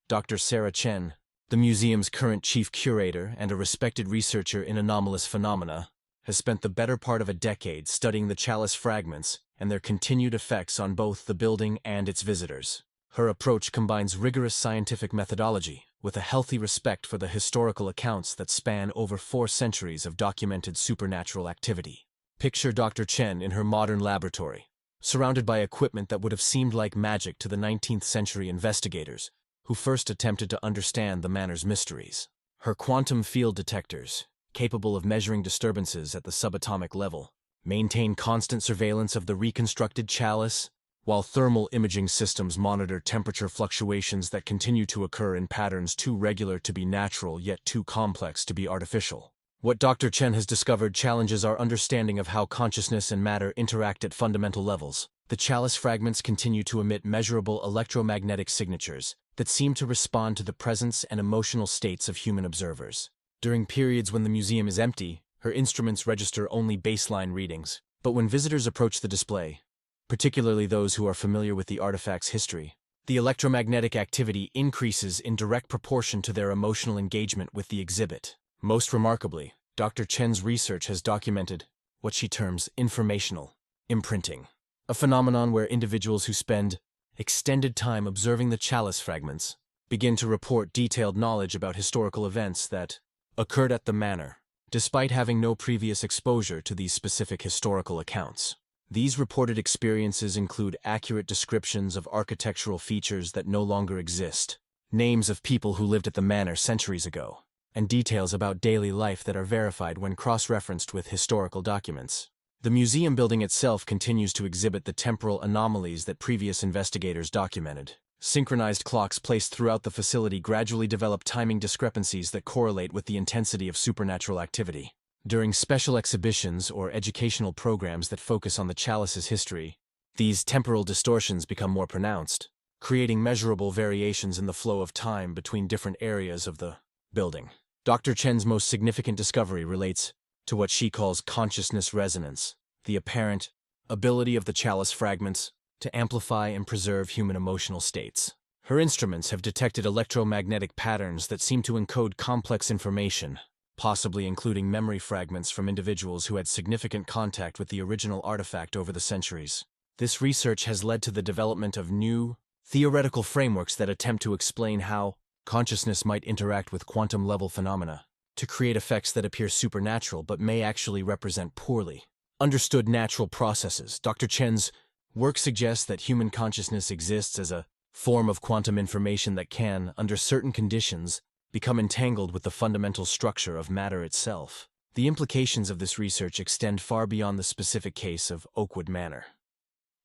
Dr. Sarah Chen, the museum's current chief curator and a respected researcher in anomalous phenomena, has spent the better part of a decade studying the chalice fragments and their continued effects on both the building and its visitors. Her approach combines rigorous scientific methodology with a healthy respect for the historical accounts that span over 4 centuries of documented supernatural activity. Picture Dr. Chen in her modern laboratory, surrounded by equipment that would have seemed like magic to the 19th century investigators who first attempted to understand the manor's mysteries. Her quantum field detectors, capable of measuring disturbances at the subatomic level, maintain constant surveillance of the reconstructed chalice, while thermal imaging systems monitor temperature fluctuations that continue to occur in patterns too regular to be natural yet too complex to be artificial. What Dr. Chen has discovered challenges our understanding of how consciousness and matter interact at fundamental levels. The chalice fragments continue to emit measurable electromagnetic signatures that seem to respond to the presence and emotional states of human observers. During periods when the museum is empty, her instruments register only baseline readings. But when visitors approach the display, particularly those who are familiar with the artifact's history, the electromagnetic activity increases in direct proportion to their emotional engagement with the exhibit. Most remarkably, Dr. Chen's research has documented what she terms informational imprinting, a phenomenon where individuals who spend extended time observing the chalice fragments begin to report detailed knowledge about historical events that occurred at the manor, despite having no previous exposure to these specific historical accounts. These reported experiences include accurate descriptions of architectural features that no longer exist, names of people who lived at the manor centuries ago, and details about daily life that are verified when cross-referenced with historical documents. The museum building itself continues to exhibit the temporal anomalies that previous investigators documented. Synchronized clocks placed throughout the facility gradually develop timing discrepancies that correlate with the intensity of supernatural activity. During special exhibitions or educational programs that focus on the chalice's history, these temporal distortions become more pronounced, creating measurable variations in the flow of time between different areas of the building. Dr. Chen's most significant discovery relates to what she calls consciousness resonance, the apparent ability of the chalice fragments to amplify and preserve human emotional states. Her instruments have detected electromagnetic patterns that seem to encode complex information, possibly including memory fragments from individuals who had significant contact with the original artifact over the centuries. This research has led to the development of new, theoretical frameworks that attempt to explain how consciousness might interact with quantum-level phenomena, to create effects that appear supernatural but may actually represent poorly understood natural processes. Dr. Chen's work suggests that human consciousness exists as a form of quantum information that can, under certain conditions, become entangled with the fundamental structure of matter itself. The implications of this research extend far beyond the specific case of Oakwood Manor.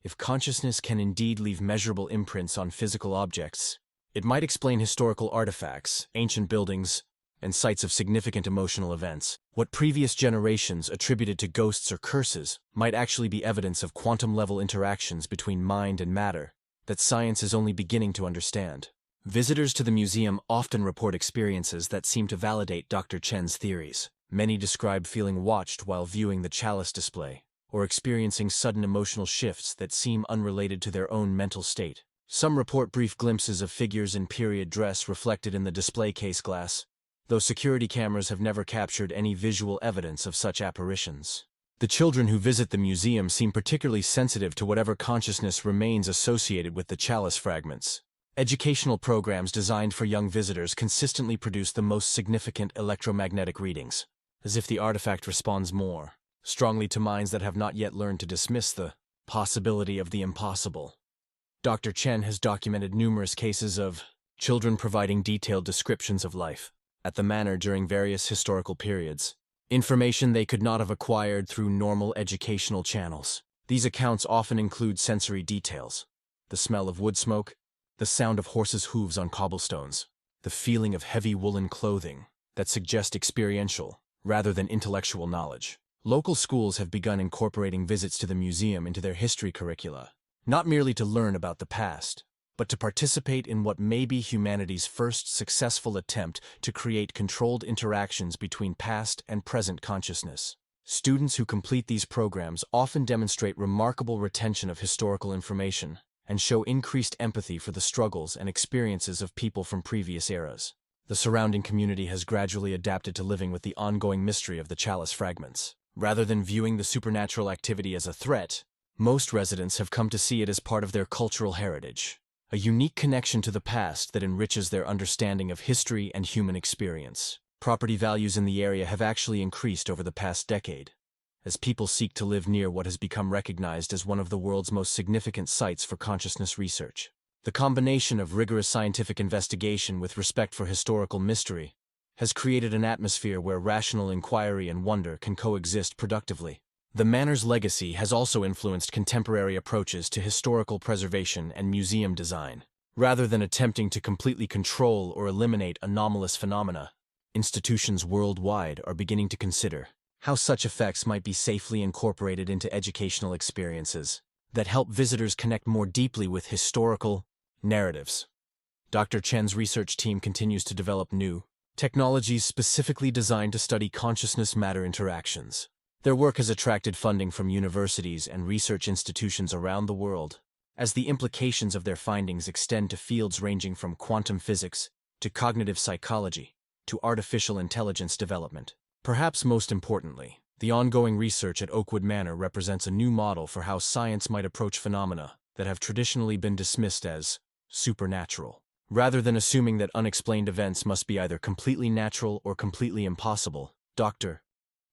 If consciousness can indeed leave measurable imprints on physical objects, it might explain historical artifacts, ancient buildings, and sites of significant emotional events. What previous generations attributed to ghosts or curses might actually be evidence of quantum-level interactions between mind and matter that science is only beginning to understand. Visitors to the museum often report experiences that seem to validate Dr. Chen's theories. Many describe feeling watched while viewing the chalice display, or experiencing sudden emotional shifts that seem unrelated to their own mental state. Some report brief glimpses of figures in period dress reflected in the display case glass, though security cameras have never captured any visual evidence of such apparitions. The children who visit the museum seem particularly sensitive to whatever consciousness remains associated with the chalice fragments. Educational programs designed for young visitors consistently produce the most significant electromagnetic readings, as if the artifact responds more strongly to minds that have not yet learned to dismiss the possibility of the impossible. Dr. Chen has documented numerous cases of children providing detailed descriptions of life at the manor during various historical periods, information they could not have acquired through normal educational channels. These accounts often include sensory details: the smell of wood smoke, the sound of horses' hooves on cobblestones, the feeling of heavy woolen clothing that suggest experiential rather than intellectual knowledge. Local schools have begun incorporating visits to the museum into their history curricula, not merely to learn about the past, but to participate in what may be humanity's first successful attempt to create controlled interactions between past and present consciousness. Students who complete these programs often demonstrate remarkable retention of historical information and show increased empathy for the struggles and experiences of people from previous eras. The surrounding community has gradually adapted to living with the ongoing mystery of the chalice fragments. Rather than viewing the supernatural activity as a threat, most residents have come to see it as part of their cultural heritage, a unique connection to the past that enriches their understanding of history and human experience. Property values in the area have actually increased over the past decade, as people seek to live near what has become recognized as one of the world's most significant sites for consciousness research. The combination of rigorous scientific investigation with respect for historical mystery has created an atmosphere where rational inquiry and wonder can coexist productively. The manor's legacy has also influenced contemporary approaches to historical preservation and museum design. Rather than attempting to completely control or eliminate anomalous phenomena, institutions worldwide are beginning to consider how such effects might be safely incorporated into educational experiences that help visitors connect more deeply with historical narratives. Dr. Chen's research team continues to develop new technologies specifically designed to study consciousness-matter interactions. Their work has attracted funding from universities and research institutions around the world, as the implications of their findings extend to fields ranging from quantum physics to cognitive psychology to artificial intelligence development. Perhaps most importantly, the ongoing research at Oakwood Manor represents a new model for how science might approach phenomena that have traditionally been dismissed as supernatural. Rather than assuming that unexplained events must be either completely natural or completely impossible, Dr.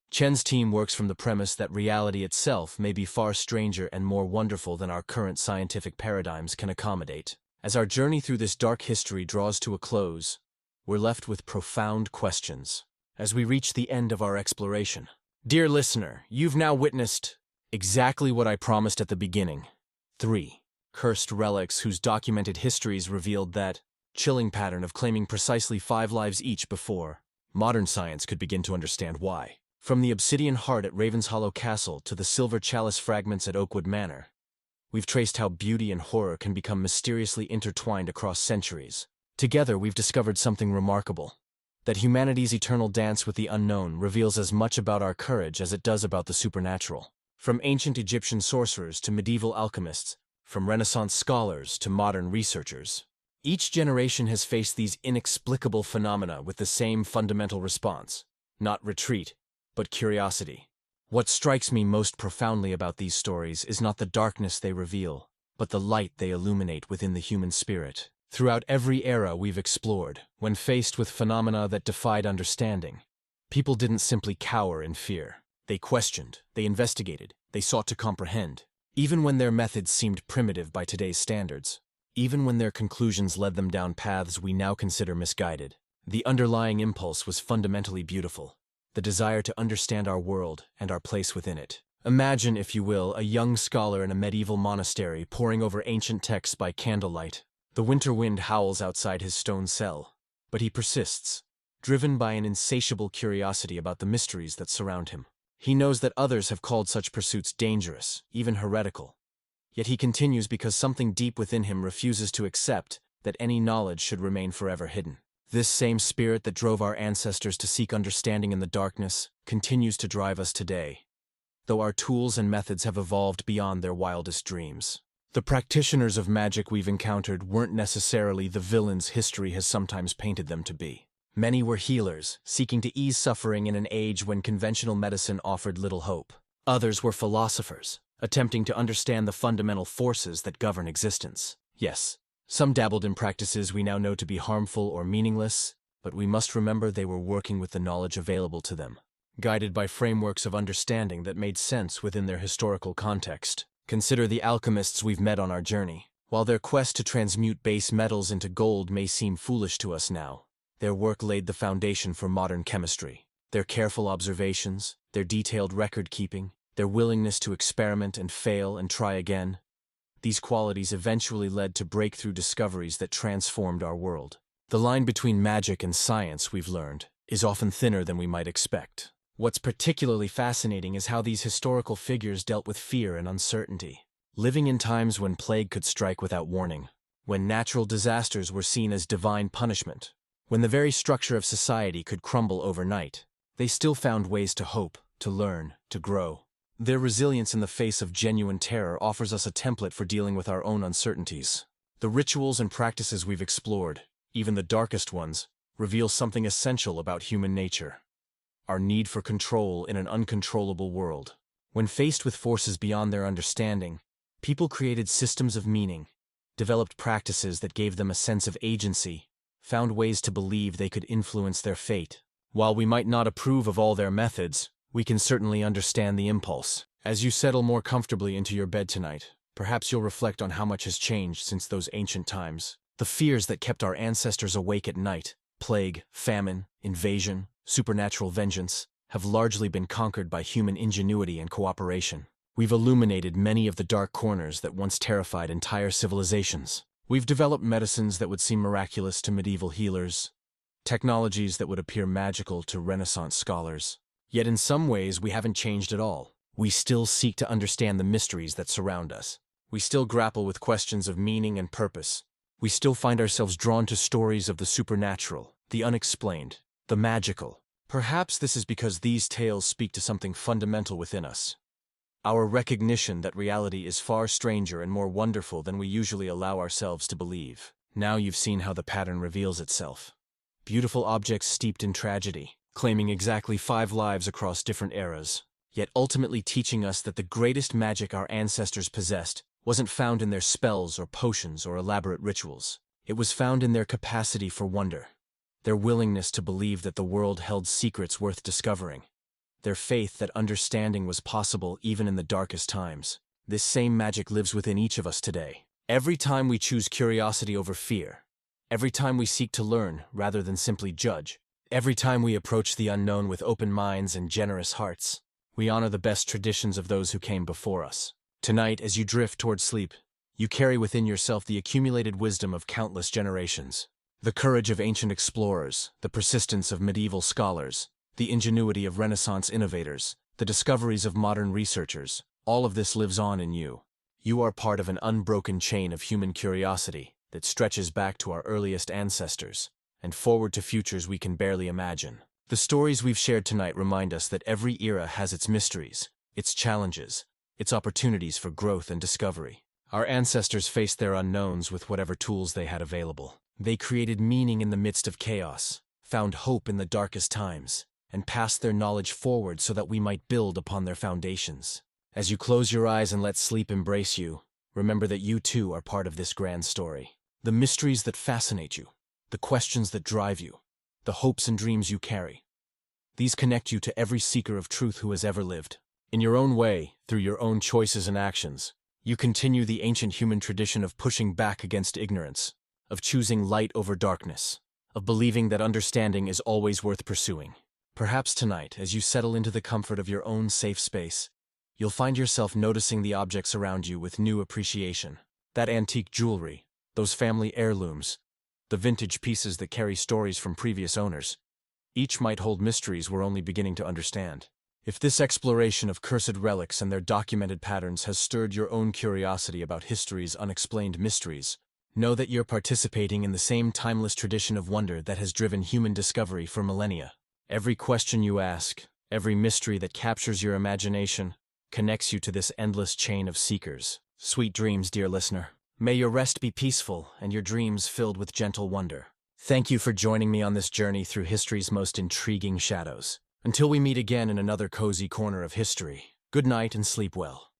Chen's team works from the premise that reality itself may be far stranger and more wonderful than our current scientific paradigms can accommodate. As our journey through this dark history draws to a close, we're left with profound questions as we reach the end of our exploration. Dear listener, you've now witnessed exactly what I promised at the beginning. 3 cursed relics whose documented histories revealed that chilling pattern of claiming precisely 5 lives each before modern science could begin to understand why. From the obsidian heart at Ravenshollow Castle to the silver chalice fragments at Oakwood Manor, we've traced how beauty and horror can become mysteriously intertwined across centuries. Together, we've discovered something remarkable: that humanity's eternal dance with the unknown reveals as much about our courage as it does about the supernatural. From ancient Egyptian sorcerers to medieval alchemists, from Renaissance scholars to modern researchers, each generation has faced these inexplicable phenomena with the same fundamental response: not retreat, but curiosity. What strikes me most profoundly about these stories is not the darkness they reveal, but the light they illuminate within the human spirit. Throughout every era we've explored, when faced with phenomena that defied understanding, people didn't simply cower in fear. They questioned, they investigated, they sought to comprehend, even when their methods seemed primitive by today's standards. Even when their conclusions led them down paths we now consider misguided, the underlying impulse was fundamentally beautiful: the desire to understand our world and our place within it. Imagine, if you will, a young scholar in a medieval monastery poring over ancient texts by candlelight. The winter wind howls outside his stone cell, but he persists, driven by an insatiable curiosity about the mysteries that surround him. He knows that others have called such pursuits dangerous, even heretical. Yet he continues because something deep within him refuses to accept that any knowledge should remain forever hidden. This same spirit that drove our ancestors to seek understanding in the darkness continues to drive us today, though our tools and methods have evolved beyond their wildest dreams. The practitioners of magic we've encountered weren't necessarily the villains history has sometimes painted them to be. Many were healers, seeking to ease suffering in an age when conventional medicine offered little hope. Others were philosophers, attempting to understand the fundamental forces that govern existence. Yes, some dabbled in practices we now know to be harmful or meaningless, but we must remember they were working with the knowledge available to them, guided by frameworks of understanding that made sense within their historical context. Consider the alchemists we've met on our journey. While their quest to transmute base metals into gold may seem foolish to us now, their work laid the foundation for modern chemistry. Their careful observations, their detailed record-keeping, their willingness to experiment and fail and try again, these qualities eventually led to breakthrough discoveries that transformed our world. The line between magic and science, we've learned, is often thinner than we might expect. What's particularly fascinating is how these historical figures dealt with fear and uncertainty, living in times when plague could strike without warning, when natural disasters were seen as divine punishment, when the very structure of society could crumble overnight. They still found ways to hope, to learn, to grow. Their resilience in the face of genuine terror offers us a template for dealing with our own uncertainties. The rituals and practices we've explored, even the darkest ones, reveal something essential about human nature: our need for control in an uncontrollable world. When faced with forces beyond their understanding, people created systems of meaning, developed practices that gave them a sense of agency, found ways to believe they could influence their fate. While we might not approve of all their methods, we can certainly understand the impulse. As you settle more comfortably into your bed tonight, perhaps you'll reflect on how much has changed since those ancient times. The fears that kept our ancestors awake at night, plague, famine, invasion, supernatural vengeance, have largely been conquered by human ingenuity and cooperation. We've illuminated many of the dark corners that once terrified entire civilizations. We've developed medicines that would seem miraculous to medieval healers, technologies that would appear magical to Renaissance scholars. Yet in some ways we haven't changed at all. We still seek to understand the mysteries that surround us. We still grapple with questions of meaning and purpose. We still find ourselves drawn to stories of the supernatural, the unexplained, the magical. Perhaps this is because these tales speak to something fundamental within us: our recognition that reality is far stranger and more wonderful than we usually allow ourselves to believe. Now you've seen how the pattern reveals itself. Beautiful objects steeped in tragedy, claiming exactly 5 lives across different eras, yet ultimately teaching us that the greatest magic our ancestors possessed wasn't found in their spells or potions or elaborate rituals. It was found in their capacity for wonder, their willingness to believe that the world held secrets worth discovering, their faith that understanding was possible even in the darkest times. This same magic lives within each of us today. Every time we choose curiosity over fear, every time we seek to learn rather than simply judge, every time we approach the unknown with open minds and generous hearts, we honor the best traditions of those who came before us. Tonight, as you drift toward sleep, you carry within yourself the accumulated wisdom of countless generations. The courage of ancient explorers, the persistence of medieval scholars, the ingenuity of Renaissance innovators, the discoveries of modern researchers, all of this lives on in you. You are part of an unbroken chain of human curiosity that stretches back to our earliest ancestors and forward to futures we can barely imagine. The stories we've shared tonight remind us that every era has its mysteries, its challenges, its opportunities for growth and discovery. Our ancestors faced their unknowns with whatever tools they had available. They created meaning in the midst of chaos, found hope in the darkest times, and passed their knowledge forward so that we might build upon their foundations. As you close your eyes and let sleep embrace you, remember that you too are part of this grand story. The mysteries that fascinate you, the questions that drive you, the hopes and dreams you carry. These connect you to every seeker of truth who has ever lived. In your own way, through your own choices and actions, you continue the ancient human tradition of pushing back against ignorance, of choosing light over darkness, of believing that understanding is always worth pursuing. Perhaps tonight, as you settle into the comfort of your own safe space, you'll find yourself noticing the objects around you with new appreciation. That antique jewelry, those family heirlooms, the vintage pieces that carry stories from previous owners. Each might hold mysteries we're only beginning to understand. If this exploration of cursed relics and their documented patterns has stirred your own curiosity about history's unexplained mysteries, know that you're participating in the same timeless tradition of wonder that has driven human discovery for millennia. Every question you ask, every mystery that captures your imagination, connects you to this endless chain of seekers. Sweet dreams, dear listener. May your rest be peaceful and your dreams filled with gentle wonder. Thank you for joining me on this journey through history's most intriguing shadows. Until we meet again in another cozy corner of history, good night and sleep well.